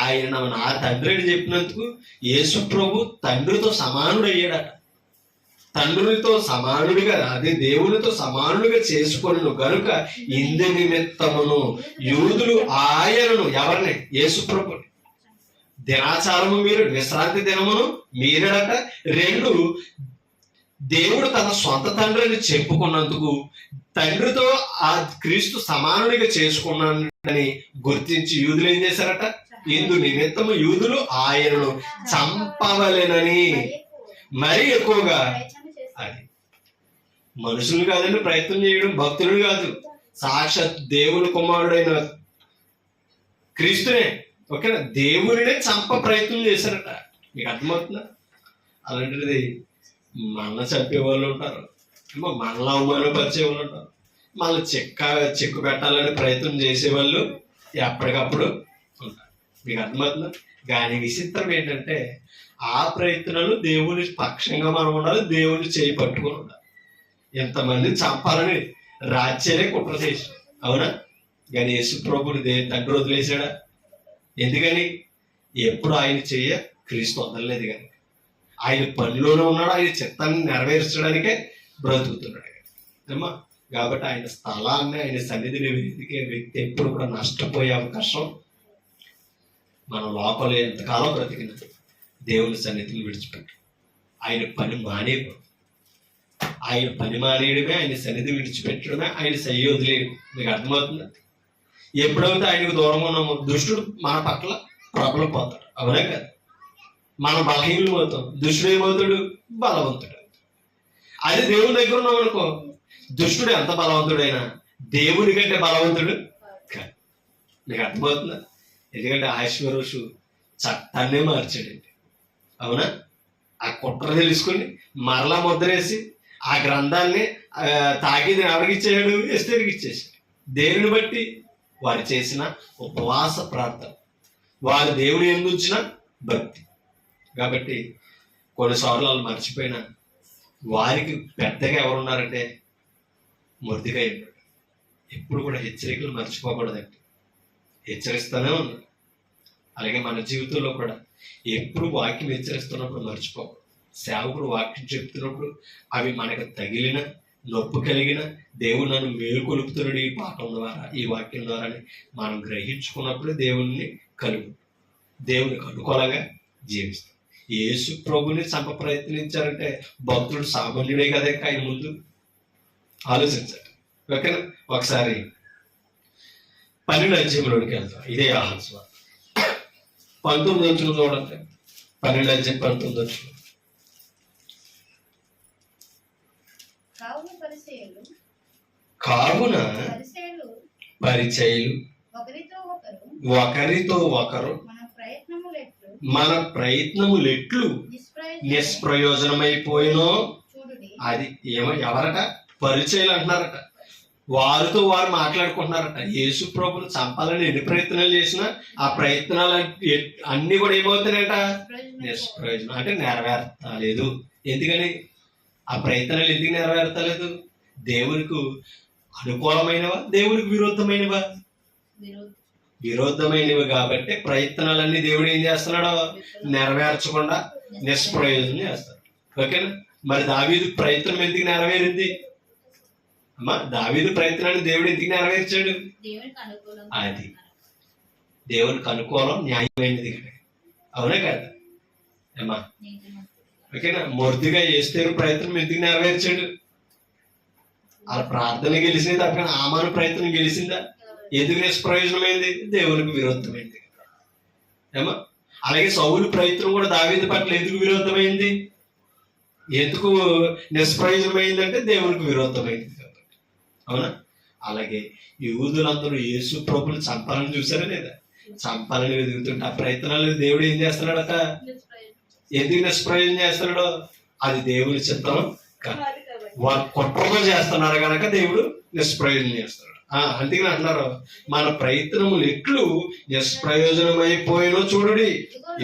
ఆయన నా తండ్రి అని చెప్పినందుకు యేసు ప్రభు తండ్రితో సమానుడు అయ్యాడట. తండ్రితో సమానుడిగా అదే దేవునితో సమానుడిగా చేసుకొను గనుక ఇందు నిమిత్తమును యూదులు ఆయనను ఎవరిని? యేసు ప్రభుని దినాచారము మీరు విశ్రాంతి దినమును మీరడట. 2 దేవుడు తన సొంత తండ్రిని చెప్పుకున్నందుకు తండ్రితో ఆ క్రీస్తు సమానుడిగా చేసుకున్నాడని గుర్తించి యూదులు ఏం చేశారట? ఇందు నిమిత్తము యూదులు ఆయనను చంపవలెనని మరీ ఎక్కువగా ప్రయత్నం చేశారు. అది మనుషులు కాదండి ప్రయత్నం చేయడం, భక్తులు కాదు, సాక్షాత్ దేవుని కుమారుడైన క్రీస్తునే, ఓకేనా, దేవునినే చంప ప్రయత్నం చేశారట. మీకు అర్థమవుతుందా? అలాంటిది మనల్ని చంపే వాళ్ళు ఉంటారు, మనల్ని అవమానపరిచే వాళ్ళు ఉంటారు, మళ్ళీ చెక్కు పెట్టాలని ప్రయత్నం చేసేవాళ్ళు ఎప్పటికప్పుడు ఉంటారు. మీకు అర్థమవుతుందా? కానీ విచిత్రం ఏంటంటే ఆ ప్రయత్నాలు దేవుని పక్షంగా మనం ఉండాలి, దేవుని చేయి పట్టుకొని ఉండాలి. ఎంతమంది చంపాలని రాజ్యాలే కుట్ర చేశాడు, అవునా? కానీ యేసు ప్రభుని తండ్రి వదిలేశాడా? ఎందుకని? ఎప్పుడు ఆయన చెయ్య క్రీస్తు వదలలేదు. కానీ ఆయన పనిలోనే ఉన్నాడు, ఆయన చిత్తాన్ని నెరవేర్చడానికే బ్రతుకుతున్నాడు అమ్మా. కాబట్టి ఆయన స్థలాన్ని ఆయన సన్నిధిని వెతికే వ్యక్తి ఎప్పుడు కూడా నష్టపోయే అవకాశం మన లోపల ఎంతకాలం బ్రతికిన దేవుని సన్నిధిని విడిచిపెట్టు. ఆయన పని మానేయడం, ఆయన పని మానేయడమే, ఆయన సన్నిధి విడిచిపెట్టడమే ఆయన సయ్యి వదిలేయడం. మీకు అర్థమవుతుందా? ఎప్పుడైతే ఆయనకు దూరంగా ఉన్నామో దుష్టుడు మన పట్ల ప్రబలపోతాడు, అవునా కదా? మనం బలహీనం అవుతాం, దుష్టుడు ఏమవుతాడు? బలవంతుడు. అది దేవుని దగ్గర ఉన్నాం అనుకో, దుష్టుడు ఎంత బలవంతుడైనా దేవుని కంటే బలవంతుడు కాదు. మీకు అర్థమవుతుందా? ఎందుకంటే ఆశ్వరోషు చట్టాన్నే మార్చాడండి, అవునా? ఆ కుట్ర తెలుసుకొని మరలా ముద్రేసి ఆ గ్రంథాన్ని తాకిది ఎవరికి ఇచ్చేసాడు? ఎస్తేరికి ఇచ్చేసాడు. దేనిని బట్టి? వారు చేసిన ఉపవాస ప్రార్థన, వారు దేవుని ఎందుంచిన భక్తి. కాబట్టి కొన్నిసార్లు వాళ్ళు మర్చిపోయిన వారికి పెద్దగా ఎవరున్నారంటే మొర్దెకై ఉన్నాడు. ఎప్పుడు కూడా హెచ్చరికలు మర్చిపోకూడదండి, హెచ్చరిస్తూనే ఉన్నాడు. అలాగే మన జీవితంలో కూడా ఎప్పుడు వాక్యం హెచ్చరిస్తున్నప్పుడు మర్చిపోకూడదు. సేవకుడు వాక్యం చెప్తున్నప్పుడు అవి మనకు తగిలిన నొప్పి కలిగిన దేవుడు నన్ను మేలుకొలుపుతున్నాడు ఈ పాఠం ద్వారా, ఈ వాక్యం ద్వారా మనం గ్రహించుకున్నప్పుడు దేవుణ్ణి దేవునికి అనుకూలంగా జీవిస్తాం. యేసు ప్రభుని చంప ప్రయత్నించారంటే భక్తుడు సామాన్యుడే కదా ఆయన ముందు ఆలోచించాడు, ఓకేనా? ఒకసారి 12వ అధ్యాయంలోకి వెళ్తాం. ఇదే యోహాను సువార్త 19వ వచనం చూడండి. 12వ అధ్యాయం 19వ వచనం. కావున పరిచయులు ఒకరితో ఒకరు మన ప్రయత్నములెట్లు నిష్ప్రయోజనమైపోయినో అది ఎవరట? పరిచయులు అంటున్నారట. వారితో వారు మాట్లాడుకుంటున్నారట. యేసు ప్రభుని చంపాలని ఎన్ని ప్రయత్నాలు చేసినా ఆ ప్రయత్నాలు అన్ని కూడా ఏమవుతున్నాయట? నిష్ప్రయోజనం, అంటే నెరవేర్తలేదు. ఎందుకని? ఆ ప్రయత్నాలు ఎందుకు నెరవేర్తలేదు? దేవునికి అనుకూలమైనవా, దేవునికి విరుద్ధమైనవా? విరోధమైనవి కాబట్టి ప్రయత్నాలన్నీ దేవుడు ఏం చేస్తున్నాడో నెరవేర్చకుండా నిష్ప్రయోజనం చేస్తాడు. ఓకేనా? మరి దావీదు ప్రయత్నం ఎందుకు నెరవేరింది అమ్మా? దావీదు ప్రయత్నాన్ని దేవుడు ఎందుకు నెరవేర్చాడు? దేవునికి అనుకూలంగా అది దేవునికి అనుకూలం, న్యాయమైనది కదా, అవునా కదా అమ్మా? ఓకేనా? మొర్దిగా ఎస్తేరు ప్రయత్నం ఎందుకు నెరవేర్చాడు? వాళ్ళ ప్రార్థన గెలిచింది తప్ప ఆమాను ప్రయత్నం గెలిచిందా? ఎందుకు నిష్ప్రయోజనమైంది? దేవునికి విరోధమైంది ఏమా? అలాగే సౌలు ప్రయత్నం కూడా దావీదు పట్ల ఎందుకు విరోధమైంది, ఎందుకు నిష్ప్రయోజనమైంది అంటే దేవునికి విరోధమైంది కాబట్టి, అవునా? అలాగే యూదులందరూ యేసు ప్రభుని చంపాలని చూసారా లేదా? చంపాలని వెతుకుతుంటే ఆ ప్రయత్నాలు దేవుడు ఏం చేస్తున్నాడట? ఎందుకు నిష్ప్రయోజనం చేస్తున్నాడో అది దేవుని చిత్తం కాదు. వారు కుట్రగా చేస్తున్నారు కనుక దేవుడు నిష్ప్రయోజనం చేస్తున్నాడు. అందుకని అంటున్నారు, మన ప్రయత్నములు ఎట్లు నిష్ప్రయోజనమైపోయినో చూడుడి,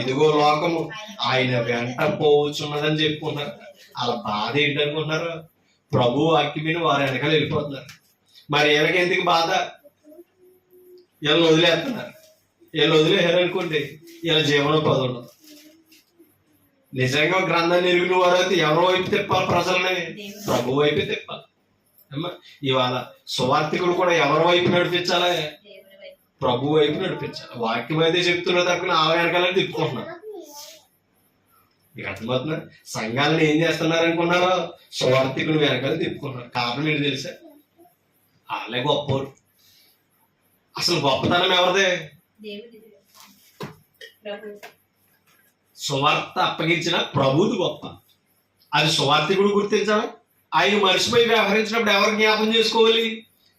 ఇదిగో లోకము ఆయన వెంట పోవచ్చున్నదని చెప్పుకుంటున్నారు. వాళ్ళ బాధ ఏంటనుకుంటున్నారు? ప్రభు వాక్యమని వారు వెనకాల వెళ్ళిపోతున్నారు. మరి వీళ్ళకి ఎందుకు బాధ? వీళ్ళని వదిలేస్తున్నారు. వీళ్ళు వదిలేసారనుకోండి వీళ్ళ జీవనోపాధి ఉండదు. నిజంగా గ్రంథాన్ని ఎరిగిన వారైతే ఎవరో వైపు తిప్పాలి? ప్రజలని ప్రభు వైపు తిప్పాలి. ఇవాళ సువార్థికులు కూడా ఎవరి వైపు నడిపించాలి? ప్రభు వైపు నడిపించాలి. వాక్యం అయితే చెప్తున్నా తక్కువ ఆ వెనకాలని తిప్పుకుంటున్నారు. మీకు అర్థమవుతున్నా? సంఘాలను ఏం చేస్తున్నారు అనుకున్నారో? సువార్థికులు వెనకాల తిప్పుకుంటున్నారు. కారణం ఏంటి తెలుసా? వాళ్ళే గొప్పవారు. అసలు గొప్పతనం ఎవరిదే? సువార్త అప్పగించిన ప్రభువుది గొప్ప. అది సువార్థికుడు గుర్తించాలి. ఆయన మనిషిపై వ్యవహరించినప్పుడు ఎవరు జ్ఞాపం చేసుకోవాలి?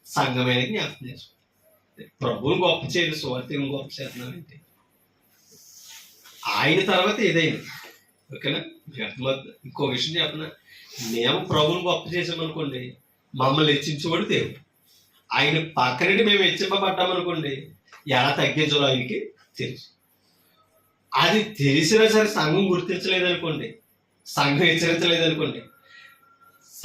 సంఘమైన జ్ఞాపం చేసుకోవాలి. ప్రభువుని గొప్ప చేయాలి, సువార్థికుని గొప్ప చేస్తున్నానంటే ఆయన తర్వాత ఏదైనా. ఓకేనా? ఇంకో విషయం చెప్పనా? మేము ప్రభువుని గొప్ప చేసామనుకోండి, మమ్మల్ని హెచ్చించేవాడు దేవుడు. ఆయన పక్కనటి మేము హెచ్చింపబడ్డామనుకోండి, ఎలా తగ్గించాలో ఆయనకి తెలుసు. అది తెలిసినా సరే సంఘం గుర్తించలేదనుకోండి, సంఘం హెచ్చరించలేదనుకోండి,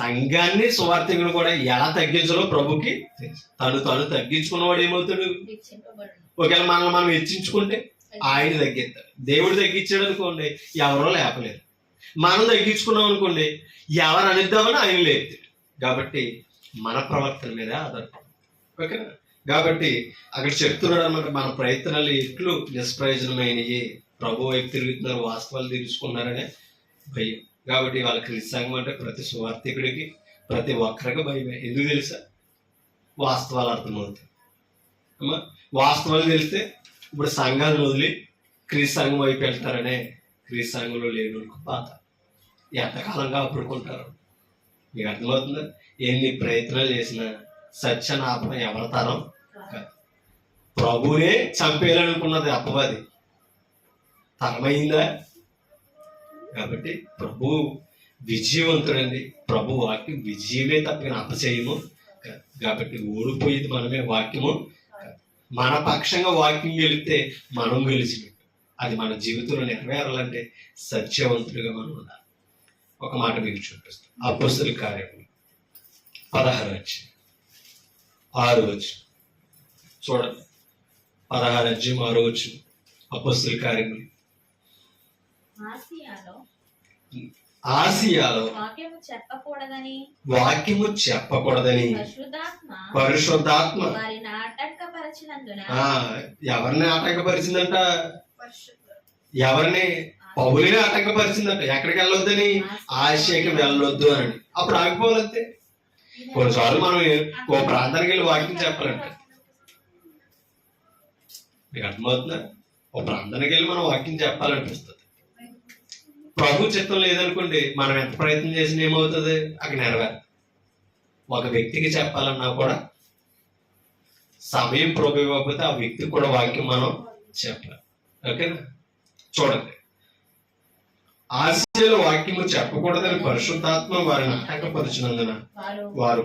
సంఘాన్ని సువార్థికులు కూడా ఎలా తగ్గించాలో ప్రభుకి తెలుసు. తను తగ్గించుకున్నవాడు ఏమవుతాడు? ఒకవేళ మనం హెచ్చించుకుంటే ఆయన తగ్గిస్తాడు. దేవుడు తగ్గించాడు అనుకోండి, ఎవరో లేపలేరు. మనం తగ్గించుకున్నాం అనుకోండి, ఎవరు అనిద్దామని ఆయన లేపుతాడు. కాబట్టి మన ప్రవర్తన మీద ఆధారపడి. ఓకేనా? కాబట్టి అక్కడ చెప్తున్నాడు అన్నమాట, మన ప్రయత్నాలు ఎట్లు నిష్ప్రయోజనమైనవి, ప్రభు వైపు తిరుగుతున్నారు, వాస్తవాలు తెలుసుకున్నారనే భయం. కాబట్టి వాళ్ళ క్రీస్తు సంఘం అంటే ప్రతి సువార్థికుడికి, ప్రతి ఒక్కరికి భయమే. ఎందుకు తెలుసా? వాస్తవాలు అర్థమవుతాయి. అమ్మా, వాస్తవాలు తెలిస్తే ఇప్పుడు సంఘాలను వదిలి క్రీస్తు సంఘం వైపు వెళ్తారనే క్రీస్తు సంఘంలో లేని బాధ ఎంతకాలంగా అప్పుడుకుంటారు. మీకు అర్థమవుతుందా? ఎన్ని ప్రయత్నాలు చేసినా సత్యనాపం ఎవరి తరం కాదు. ప్రభువునే చంపేయాలనుకున్నది అపవాది, తరమైందా? కాబట్టి ప్రభు విజయవంతుడండి. ప్రభు వాక్యం విజయమే తప్పిన అపజయము. కాబట్టి ఓడిపోయేది మనమే, వాక్యము. మన పక్షంగా వాక్యం గెలిస్తే మనం గెలిచినట్టు. అది మన జీవితంలో నెరవేరాలంటే సత్యవంతుడిగా మనం ఉండాలి. ఒక మాట మీకు చూపిస్తాం. అపోస్తలుల కార్యములు 16:6 చూడండి. 16:6 అపోస్తలుల కార్యములు. ఆసియాలో వాక్యము చెప్పకూడదని పరిశుద్ధాత్మ ఎవరిని ఆటంకపరిచిందంట? ఎవరిని? పౌలుని ఆటంకపరిచిందంట. ఎక్కడికి వెళ్ళొద్దని? ఆసియాకి వెళ్ళొద్దు అని. అప్పుడు ఆగిపోవాలంతే. కొన్నిసార్లు మనం ఓ ప్రాంతానికి వెళ్ళి వాక్యం చెప్పాలంట. మీకు అర్థమవుతుందా? ఓ ప్రాంతానికి వెళ్ళి మనం వాక్యం చెప్పాలనిపిస్తుంది. ప్రభు చిత్తం లేదనుకోండి, మనం ఎంత ప్రయత్నం చేసినా ఏమవుతుంది? అక్కడ నెరవేరు. ఒక వ్యక్తికి చెప్పాలన్నా కూడా సమయం ప్రభు ఇవ్వకపోతే ఆ వ్యక్తికి కూడా వాక్యం మనం చెప్పాలి. ఓకేనా? చూడండి. ఆసియాలో వాక్యము చెప్పకూడదని పరిశుద్ధాత్మ వారిని ఆటంకపరిచినందున వారు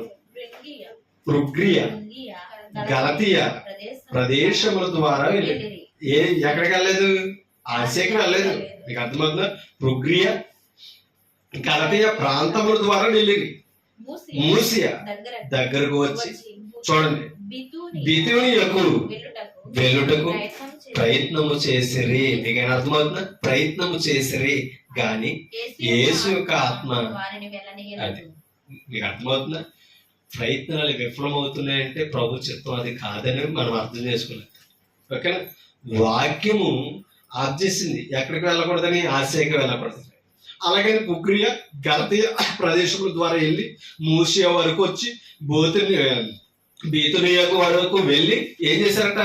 ఫ్రుగ్రియ, గలతీయ ప్రదేశముల ద్వారా వెళ్ళారు. ఎక్కడికి వెళ్ళలేదు? ఆసియాకి వెళ్ళలేదు. మీకు అర్థమవుతుందా? ఫ్రుగ్రియ, గలతీయ ప్రాంతముల ద్వారా వెళ్ళింది. మూసియా దగ్గరకు వచ్చి చూడండి, బితూనియకు వెళ్ళుటకు ప్రయత్నం చేసి ప్రయత్నము చేసిరి. మీకేం అర్థమవుతుందా? ప్రయత్నము చేసిరి గాని యేసు యొక్క ఆత్మ వారిని వెళ్ళనీయలేదు. మీకు అర్థమవుతుందా? ప్రయత్నాలు విఫలమవుతున్నాయంటే ప్రభు చిత్తం అది కాదని మనం అర్థం చేసుకున్నాం. ఓకేనా? వాక్యము ఆర్జిస్తుంది ఎక్కడికి వెళ్ళకూడదని, ఆశయకి వెళ్ళకూడదని. అలాగే కుక్రియ గలతీయ ప్రదేశముల ద్వారా వెళ్ళి మూసియా వరకు వచ్చి బీతునియకు వరకు వెళ్ళి ఏం చేశారట?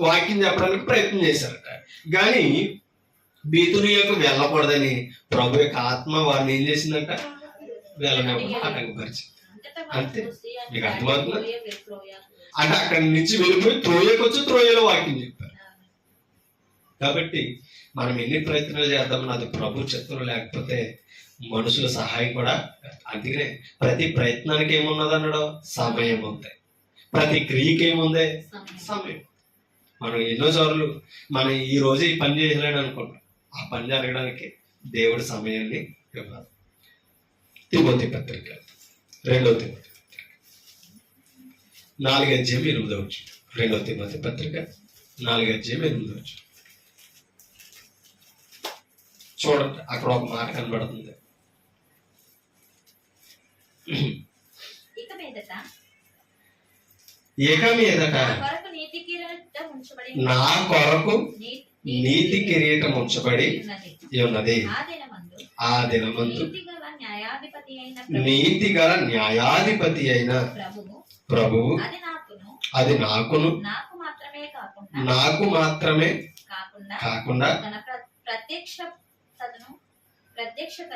వాక్యం చెప్పడానికి ప్రయత్నం చేశారట. కానీ బీతునియకు వెళ్ళకూడదని ప్రభు యొక్క ఆత్మ వారిని ఏం చేసిందంట? వెళ్ళనివ్వకుండా ఆటంకపరిచింది. అంతే. మీకు అర్థమవుతుందా? అంటే అక్కడి నుంచి వెళ్ళిపోయి త్రోయకు వచ్చి త్రోయలో వాక్యం చెప్పారు. కాబట్టి మనం ఎన్ని ప్రయత్నాలు చేద్దామని అది ప్రభు చిత్తం లేకపోతే మనుషుల సహాయం కూడా. అందుకనే ప్రతి ప్రయత్నానికి ఏమున్నది అన్నాడు? సమయం ఉంది. ప్రతి క్రియకి ఏముంది? సమయం. మనం ఎన్నోసార్లు మనం ఈ రోజు ఈ పని చేయాలని అనుకుంటాం. ఆ పని జరగడానికి దేవుడి సమయాన్ని ఇవ్వాలి. తిమోతి పత్రిక 2వ తిమోతి 4:8 2వ తిమోతి పత్రిక 4:8 చూడండి. అక్కడ ఒక మాట కనబడుతుంది. ఇక మీదట నా కొరకు నీతి కిరీటం ఉంచబడి ఉన్నది. ఆ దినమందు నీతి గల న్యాయాధిపతి అయిన ప్రభువు అది నాకును నాకు మాత్రమే కాకుండా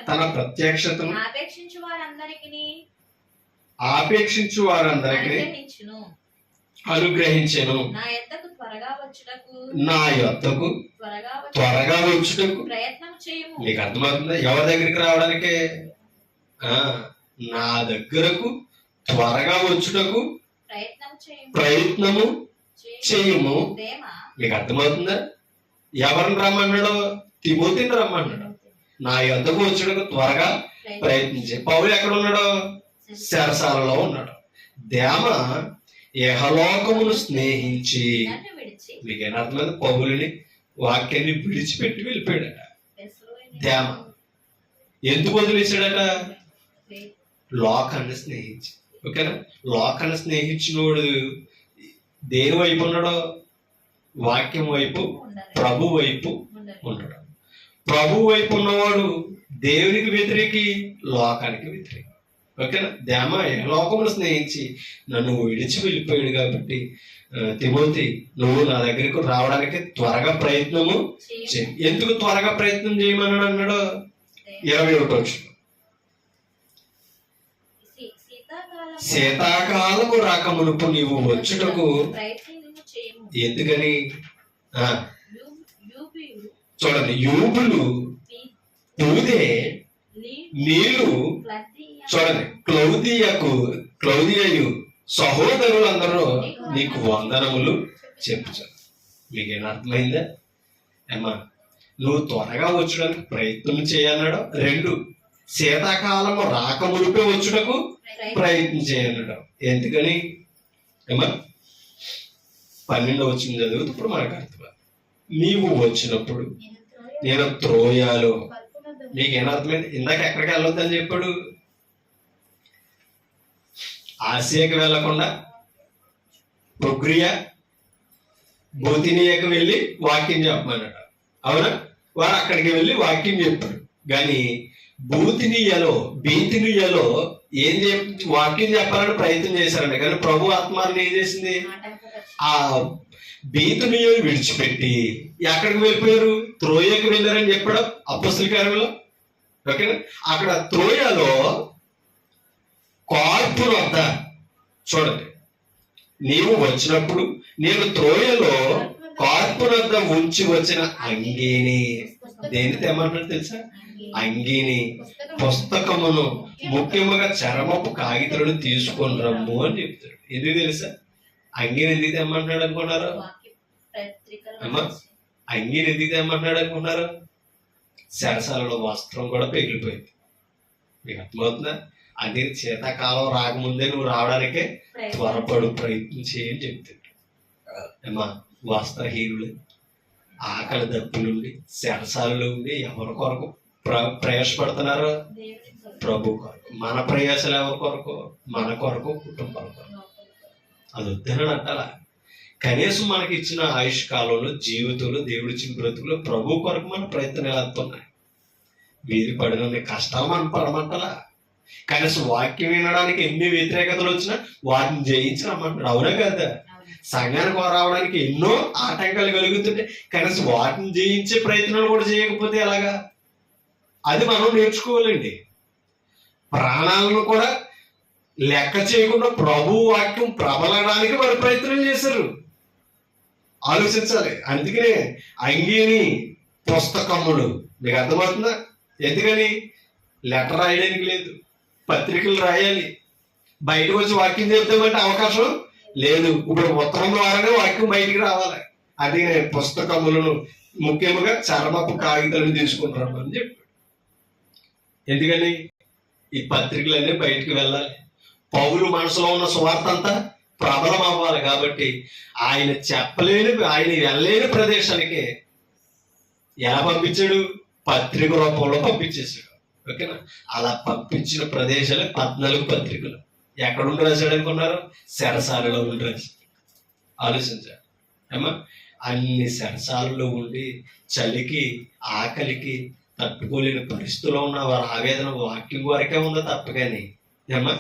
తన ప్రత్యక్షతను ఆపేక్షించు వారందరికీ అనుగ్రహించెను. నా యొద్దకు త్వరగా వచ్చుటకు మీకు అర్థమవుతుందా? ఎవరి దగ్గరికి రావడానికి? నా దగ్గరకు త్వరగా వచ్చుటకు ప్రయత్నము చేయము. మీకు అర్థమవుతుందా? ఎవరిని రమ్మన్నాడు? తిమోతిని రమ్మన్నాడు. నా యొద్దకు వచ్చుటకు త్వరగా ప్రయత్నించే. పౌలు ఎక్కడ ఉన్నాడు? చెరసాలలో ఉన్నాడు. దేమ యెహోలోకమును స్నేహించి, మీకేం అర్థమైంది? పౌలుని వాక్యాన్ని విడిచిపెట్టి వెళ్ళిపోయాడట. దేమ ఎందుకు వదిలేశాడట? లోకాన్ని స్నేహించి. ఓకేనా? లోకాన్ని స్నేహించినోడు దేని వైపు ఉన్నాడో? వాక్యం వైపు, ప్రభు వైపు ఉన్నాడు. ప్రభు వైపు ఉన్నవాడు దేవునికి వ్యతిరేకి, లోకానికి వ్యతిరేకి. ఓకేనా? దేమ లోకమును స్నేహించి నన్ను విడిచి వెళ్ళిపోయాడు. కాబట్టి తిమోతి, నువ్వు నా దగ్గరకు రావడానికి త్వరగా ప్రయత్నము చేయి. ఎందుకు త్వరగా ప్రయత్నం చేయమన్నాడు అన్నాడు? 21 శీతాకాలము రాకమునుపు నీవు వచ్చుటకు. ఎందుకని? చూడండి, యూబులు పూదే నీళ్ళు. చూడండి, క్లౌదియయు సహోదరులందరూ నీకు వందనములు చెప్పుచారు. మీకేం అర్థమైందా? ఏమా, నువ్వు త్వరగా వచ్చడానికి ప్రయత్నం చేయన్నాడు. 2 శీతాకాలము రాకమునిపే వచ్చుటకు ప్రయత్నం చేయన్నాడు. ఎందుకని? ఏమా, 12వ వచనం చదువుతూ ఇప్పుడు మనకు అర్థం. నీవు వచ్చినప్పుడు నేను త్రోయాలో. మీకేం అర్థమైంది? ఇందాక ఎక్కడికి వెళ్ళొద్దని చెప్పాడు? ఆసియాకి వెళ్లకుండా ప్రొగ్రియా బోతినియాకి వెళ్ళి వాక్యం చెప్పమన్నాడు. అవునా? వాడు అక్కడికి వెళ్ళి వాక్యం చెప్పాడు. కానీ బీతినియాలో వాక్యం చెప్పాలని ప్రయత్నం చేశారండి. కానీ ప్రభు ఆత్మాన్ని ఏం చేసింది? ఆ బీతునియను విడిచిపెట్టి ఎక్కడికి వెళ్ళిపోయారు? త్రోయకి వెళ్ళారని చెప్పాడు అపొస్తలుల కార్యంలో. ఓకేనా? అక్కడ త్రోయలో కార్పు వద్ద చూడండి, నీవు వచ్చినప్పుడు నేను త్రోయలో కార్పు వద్ద ఉంచి వచ్చిన అంగీని, దేని తెమ్మంటాడు తెలుసా? అంగీని, పుస్తకమును, ముఖ్యముగా చర్మపు కాగితాలను తీసుకొని రమ్ము అని చెప్తాడు. ఎందుకు తెలుసా? అంగీని ఎందుకు తెమ్మంటున్నాడు అనుకున్నారు? అమ్మా, అంగీని ఎందుకు తెమ్మంటున్నాడు అనుకున్నారు? చెరసాలలో వస్త్రం కూడా పెగిలిపోయింది. మీకు అర్థమవుతుందా? అది శీతాకాలం రాకముందే నువ్వు రావడానికే త్వరపడు, ప్రయత్నం చేయని చెప్తాడు. అమ్మా, వస్త్రహీనులు, ఆకలి దప్పులుండి, శరసాలలో ఉండి ఎవరి కొరకు ప్రయాసపడుతున్నారు? దేవుని కొరకు. ప్రభు కొరకు. మన ప్రయాసలు ఎవరి కొరకు? మన కొరకు, కుటుంబాల కొరకు. అది వద్దనని అంటారా? కనీసం మనకి ఇచ్చిన ఆయుష్ కాలంలో, జీవితంలో, దేవుడి ఇచ్చిన బ్రతుకులో ప్రభు కొరకు మన ప్రయత్నం వెళ్తున్నాయి. వీరి పడిన కష్టాలు మనం పడమంటారా? కనీసం వాక్యం వినడానికి ఎన్ని వ్యతిరేకతలు వచ్చినా వాటిని జయించమంటారు. అవునా కదా? సంఘానికి రావడానికి ఎన్నో ఆటంకాలు కలుగుతుంటే కనీసం వాటిని జయించే ప్రయత్నాలు కూడా చేయకపోతే ఎలాగా? అది మనం నేర్చుకోవాలండి. ప్రాణాలను కూడా లెక్క చేయకుండా ప్రభు వాక్యం ప్రబలడానికి వారు ప్రయత్నం చేశారు. ఆలోచించాలి. అందుకనే అంగీని పుస్తకములు, మీకు అర్థమవుతుందా? ఎందుకని? లెటర్ రాయడానికి లేదు, పత్రికలు రాయాలి, బయటకు వచ్చి వాక్యం చెప్తామంటే అవకాశం లేదు. ఇప్పుడు ఉత్తరం ద్వారానే వాక్యం బయటికి రావాలి. అది పుస్తకములను, ముఖ్యంగా చర్మపు కాగితాలను తీసుకుంటారు అని చెప్పాడు. ఎందుకని? ఈ పత్రికలన్నీ బయటికి వెళ్ళాలి. పౌలు మనసులో ఉన్న సువార్త అంతా ప్రబలం అవ్వాలి. కాబట్టి ఆయన చెప్పలేని, ఆయన వెళ్ళలేని ప్రదేశానికి ఎలా పంపించాడు? పత్రిక రూపంలో పంపించేశాడు. ఓకేనా? అలా పంపించిన ప్రదేశాలే 14 పత్రికలు. ఎక్కడుండి రాశాడు అనుకున్నారు? చెరసాలలో ఉండి రాశాడు. ఆలోచించాడు ఏమా? అన్ని చెరసాలలో ఉండి చలికి, ఆకలికి తట్టుకోలేని పరిస్థితిలో ఉన్న వారి ఆవేదన వాక్యం వరకే ఉందో తప్ప కానీ ఏమా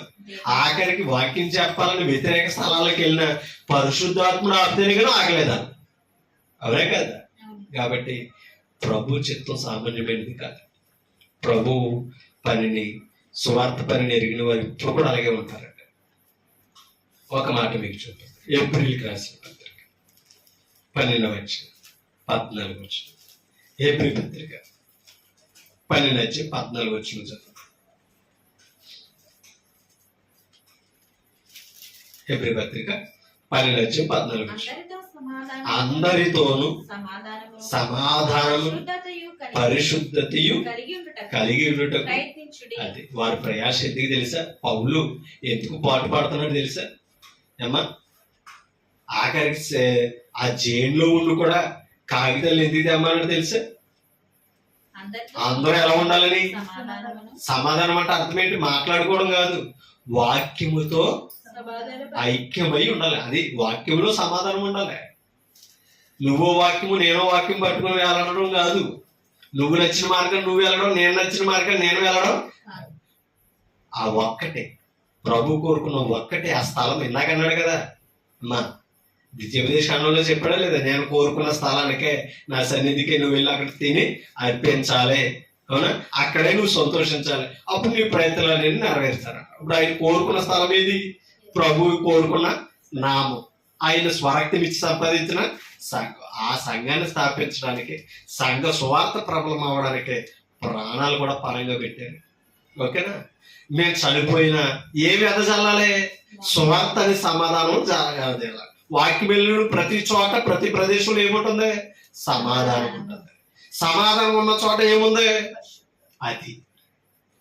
ఆఖరికి వాక్యం చెప్పాలని వ్యతిరేక స్థలాలకు వెళ్ళిన పరిశుద్ధాత్మను ఆప్తేనిగా ఆగలేదా? అవే కదా? కాబట్టి ప్రభు చిత్తం సామాన్యమైనది కాదు. ప్రభు పనిని, సువార్త పనిని ఎరిగిన వారు ఇప్పుడు కూడా అలాగే ఉంటారండి. ఒక మాట మీకు చూద్దాం. ఏప్రిల్కి రాసిన పత్రిక 12వ అధ్యాయం 14వ వచనం. ఏప్రిల్ పత్రిక 12వ అధ్యాయం 14వ వచనం చదువు. ఏప్రిల్ పత్రిక 12వ అధ్యాయం 14వ వచనం. అందరితోనూ సమాధానము పరిశుద్ధతయు కలిగి ఉండుటకు. అది వారి ప్రయాస ఎందుకు తెలుసా? పౌలు ఎందుకు పాటు పడుతున్నాడు తెలుసా? ఏమ్మా, ఆఖరికి ఆ జైల్లో ఉండి కూడా కాగితాలు ఎందుకు తెమ్మన్నాడు తెలుసా? అందరూ ఎలా ఉండాలని? సమాధానం అంటే అర్థం ఏంటి? మాట్లాడుకోవడం కాదు, వాక్యముతో ఐక్యమై ఉండాలి. అది వాక్యములో సమాధానం ఉండాలి. నువ్వో వాక్యము నేనో వాక్యం పట్టుకుని వెళ్ళడం కాదు. నువ్వు నచ్చిన మార్గం నువ్వు వెళ్ళడం, నేను నచ్చిన మార్గం నేను వెళ్ళడం. ఆ ఒక్కటే ప్రభు కోరుకున్న ఒక్కటే ఆ స్థలం. ఇందాకన్నాడు కదా అమ్మా, ద్వితీయోపదేశకాండంలో చెప్పాడా లేదా? నేను కోరుకున్న స్థలానికే, నా సన్నిధికే నువ్వు వెళ్ళి అక్కడ తిని అర్పించాలి. అవునా? అక్కడే నువ్వు సంతోషించాలి. అప్పుడు నీ ప్రయత్నాలు నెరవేరుస్తాను. ఇప్పుడు ఆయన కోరుకున్న స్థలం ఏది? ప్రభువు కోరుకున్న నామం, ఆయన స్వరక్తం ఇచ్చి సంపాదించిన సంఘం. ఆ సంఘాన్ని స్థాపించడానికి, సంఘ సువార్త ప్రబలం అవ్వడానికి ప్రాణాలు కూడా పరంగా పెట్టారు. ఓకేనా? మేము చనిపోయినా ఏమి ఎదజల్లాలి? సువార్త అని సమాధానం జరగాలి. వాక్యం వెళ్ళిన ప్రతి చోట, ప్రతి ప్రదేశంలో ఏముంటుంది? సమాధానం ఉంటుంది. సమాధానం ఉన్న చోట ఏముంది? అది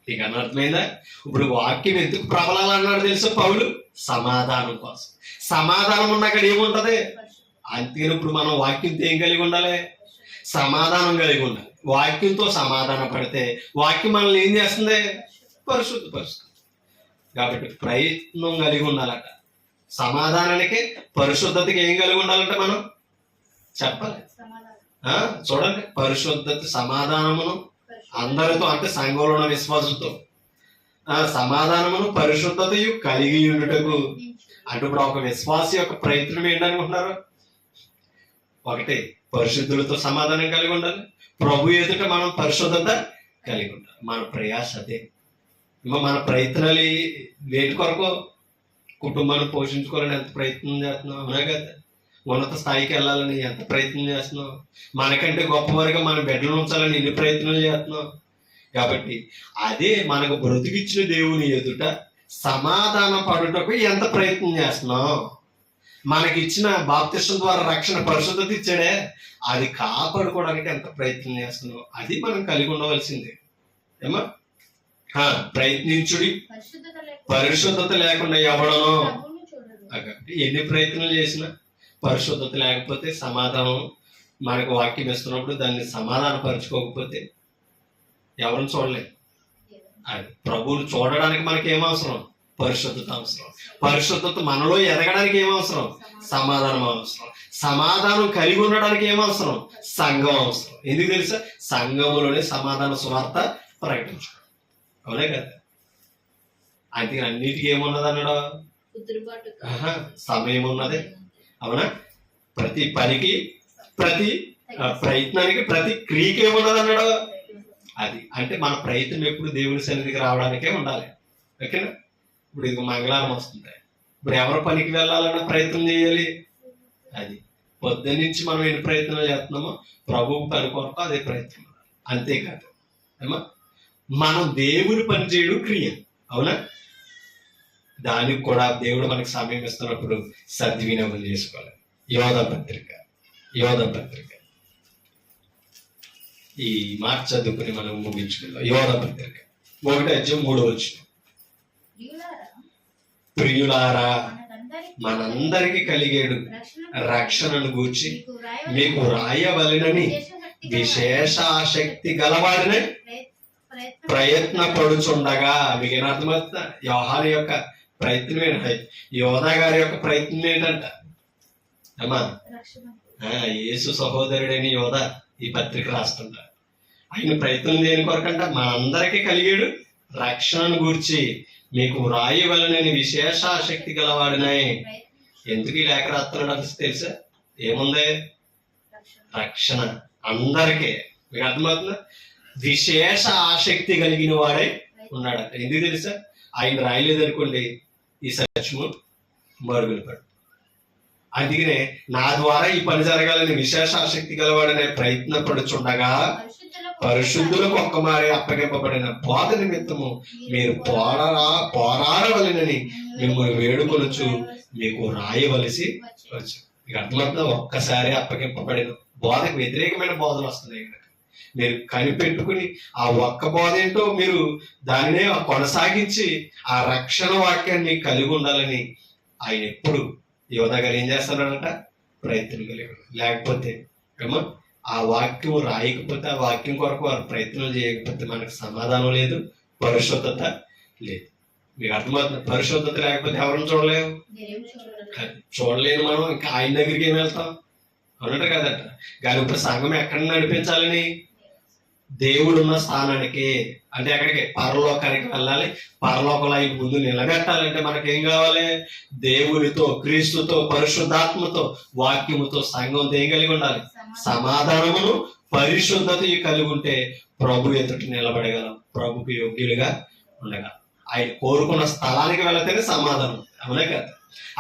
ఇక అర్థమైందా? ఇప్పుడు వాక్యం ఎందుకు ప్రబలాలన్నాడు తెలుసా పౌలు? సమాధానం కోసం. సమాధానం ఉన్న అక్కడ ఏముంటది? అంతేను. ఇప్పుడు మనం వాక్యంతో ఏం కలిగి ఉండాలి? సమాధానం కలిగి ఉండాలి. వాక్యంతో సమాధానం పడితే వాక్యం మనల్ని ఏం చేస్తుంది? పరిశుద్ధపరుస్తుంది. కాబట్టి ప్రయత్నం కలిగి ఉండాలట. సమాధానానికి, పరిశుద్ధతకి ఏం కలిగి ఉండాలంటే మనం చెప్పాలి. చూడండి, పరిశుద్ధత, సమాధానమును అందరితో, అంటే సంఘంలో ఉన్న విశ్వాసంతో సమాధానమును పరిశుద్ధతయు కలిగి ఉండుటకు. అంటే ఇప్పుడు ఒక విశ్వాసి యొక్క ప్రయత్నం ఏంటనుకుంటున్నారు? ఒకటి, పరిశుద్ధులతో సమాధానం కలిగి ఉండాలి. ప్రభు ఎదుట మనం పరిశుద్ధత కలిగి ఉండాలి. మన ప్రయాస అదే. మన ప్రయత్నాలు వేటి కొరకు? కుటుంబాన్ని పోషించుకోవాలని ఎంత ప్రయత్నం చేస్తున్నాం? అవునా కదా? ఉన్నత స్థాయికి వెళ్ళాలని ఎంత ప్రయత్నం చేస్తున్నాం? మనకంటే గొప్పవారిగా మన బిడ్డలు ఉంచాలని ఎన్ని ప్రయత్నాలు చేస్తున్నాం? కాబట్టి అదే మనకు బ్రతికిచ్చిన దేవుని ఎదుట సమాధాన పడుటకు ఎంత ప్రయత్నం చేస్తున్నాం? మనకిచ్చిన బాప్తిస్మం ద్వారా రక్షణ, పరిశుద్ధత ఇచ్చాడే, అది కాపాడుకోవడానికి ఎంత ప్రయత్నం చేస్తున్నాం? అది మనం కలిగి ఉండవలసిందే. ఏమా, ప్రయత్నించుడి, పరిశుద్ధత లేకుండా ఎవడనో. ఎన్ని ప్రయత్నాలు చేసినా పరిశుద్ధత లేకపోతే, సమాధానం మనకు వాక్యం ఇస్తున్నప్పుడు దాన్ని సమాధాన పరుచుకోకపోతే ఎవరిని చూడలేదు. అది ప్రభువుని చూడడానికి మనకి ఏం అవసరం? పరిశుద్ధత అవసరం. పరిశుద్ధత మనలో ఎదగడానికి ఏం అవసరం? సమాధానం అవసరం. సమాధానం కలిగి ఉండడానికి ఏం అవసరం? సంఘం అవసరం. ఎందుకు తెలుసా? సంఘములోనే సమాధాన సువార్త ప్రకటించుకో. అవునే కదా? అయితే అన్నిటికీ ఏమున్నది అన్నాడు? సమయం ఉన్నది. అవునా? ప్రతి పనికి, ప్రతి ప్రయత్నానికి, ప్రతి క్రియకి ఏమున్నది అన్నాడు? అది అంటే మన ప్రయత్నం ఎప్పుడు దేవుని సన్నిధికి రావడానికే ఉండాలి. ఓకేనా? ఇప్పుడు ఇది మంగళవారం వస్తుంది. ఇప్పుడు ఎవరు పనికి వెళ్ళాలన్నా ప్రయత్నం చేయాలి. అది పొద్దున్నుంచి మనం ఎన్ని ప్రయత్నాలు చేస్తున్నామో ప్రభువు పని కొరకు అదే ప్రయత్నం. అంతేకాదు ఏమా మనం దేవుని పని చేయడం క్రియ. అవునా? దానికి కూడా దేవుడు మనకి సమయం ఇస్తున్నప్పుడు సద్వినియోగం చేసుకోవాలి. యోధ పత్రిక ఈ మాట చదువుకుని మనం ముగించుకుందాం. యోధ పత్రిక 1:3 ప్రియులారా, మనందరికి కలిగేడు రక్షణను గూర్చి మీకు రాయవలెనని విశేష ఆసక్తి గలవాడిని ప్రయత్నపడుచుండగా. మీకు ఏం అర్థమవుతుందా? యోహాను యొక్క ప్రయత్నం ఏంటంటే, యోధా గారి యొక్క ప్రయత్నం ఏంటంట అమ్మా? యేసు సహోదరుడైన యోధా ఈ పత్రిక రాస్తుంటారు. ఆయన ప్రయత్నం దేని కొరకంట? మనందరికీ కలిగేడు రక్షణను గూర్చి మీకు రాయవలనని విశేష ఆసక్తి గలవాడినాయి. ఎందుకు ఈ లేఖ రాస్తున్నాడు అంటే తెలుసా? ఏముంది? రక్షణ అందరికీ. మీకు అర్థమవుతుందా? విశేష ఆసక్తి కలిగిన వాడే ఉన్నాడట. ఎందుకు తెలుసా? ఆయన రాయలేదు అనుకోండి, ఈ సత్యము మరుగులు పడు. అందుకనే నా ద్వారా ఈ పని జరగాలని విశేష ఆసక్తి గలవాడనే ప్రయత్నపడుచుండగా పరిశుద్ధులకు ఒక్కమారే అప్పగింపబడిన బోధ నిమిత్తము మీరు పోరాడవలెనని మిమ్మల్ని వేడుకొనొచ్చు మీకు రాయవలసి వచ్చు. మీకు అర్థమవుతుందా? ఒక్కసారి అప్పగింపబడిన బోధకు వ్యతిరేకమైన బోధలు వస్తున్నాయి కనుక మీరు కనిపెట్టుకుని ఆ ఒక్క బోధ ఏంటో మీరు దానినే కొనసాగించి ఆ రక్షణ వాక్యాన్ని కలిగి ఉండాలని ఆయన ఎప్పుడు యోధ గారు ఏం చేస్తున్నాడంట? ప్రయత్నం కలిగి. లేకపోతే ఏమో ఆ వాక్యం రాయకపోతే, ఆ వాక్యం కొరకు వారు ప్రయత్నం చేయకపోతే మనకు సమాధానం లేదు, పరిశుద్ధత లేదు. మీకు అర్థమవుతుంది? పరిశుద్ధత లేకపోతే ఎవరిని చూడలేము. చూడలేము మనం. ఇంకా ఆయన దగ్గరికి ఏం వెళ్తాం? అవునట కదట. కానీ ఇప్పుడు సంఘం ఎక్కడ నడిపించాలని? దేవుడు ఉన్న స్థానానికి, అంటే ఎక్కడికి? పరలోకానికి వెళ్ళాలి. పరలోకంలో ఆయన ముందు నిలబెట్టాలంటే మనకేం కావాలి? దేవునితో, క్రీస్తుతో, పరిశుద్ధాత్మతో, వాక్యముతో సంఘం ఏం కలిగి ఉండాలి? సమాధానమును, పరిశుద్ధత కలిగి ఉంటే ప్రభు ఎదుట నిలబడగలం, ప్రభుకు యోగ్యులుగా ఉండగలం. ఆయన కోరుకున్న స్థలానికి వెళితేనే సమాధానం. అవునే కదా?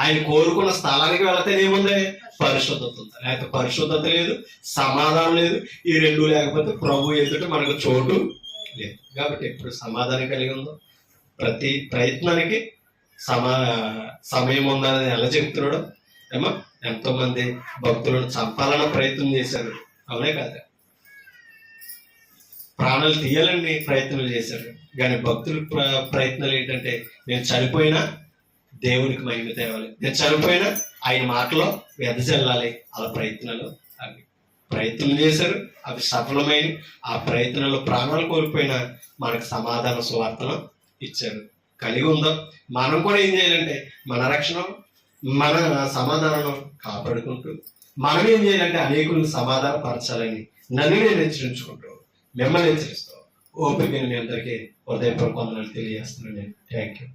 ఆయన కోరుకున్న స్థలానికి వెళితేనే ఏముంది? పరిశుద్ధత ఉంది. లేకపోతే పరిశుద్ధత లేదు, సమాధానం లేదు. ఈ రెండు లేకపోతే ప్రభు ఎదుట మనకు చోటు లేదు. కాబట్టి ఎప్పుడు సమాధానం కలిగి ఉందో, ప్రతి ప్రయత్నానికి సమయం ఉందని ఎలా చెప్తున్నాడు ఏమో. ఎంతో మంది భక్తులను చంపాలన్న ప్రయత్నం చేశారు. అవునే కదా? ప్రాణాలు తీయాలని ప్రయత్నాలు చేశారు. కానీ భక్తుల ప్రయత్నాలు ఏంటంటే, నేను చనిపోయినా దేవునికి మహిమ తేవాలి, నేను చనిపోయినా ఆయన మాటలో వెదజల్లాలి. అలా ప్రయత్నాలు అవి ప్రయత్నం చేశారు, అవి సఫలమైన. ఆ ప్రయత్నంలో ప్రాణాలు కోల్పోయినా మనకు సమాధాన సువార్తను ఇచ్చారు. కలిగి ఉందాం. మనం కూడా ఏం చేయాలంటే, మన రక్షణ, మన సమాధానం కాపాడుకుంటూ మనం ఏం చేయాలంటే అనేకులను సమాధాన పరచాలని నన్ను నేను హెచ్చరించుకుంటూ మిమ్మల్ని హెచ్చరిస్తాం. ఓపిక మీ అందరికీ హృదయపూర్వక వందనాలు తెలియజేస్తున్నాను. Thank you.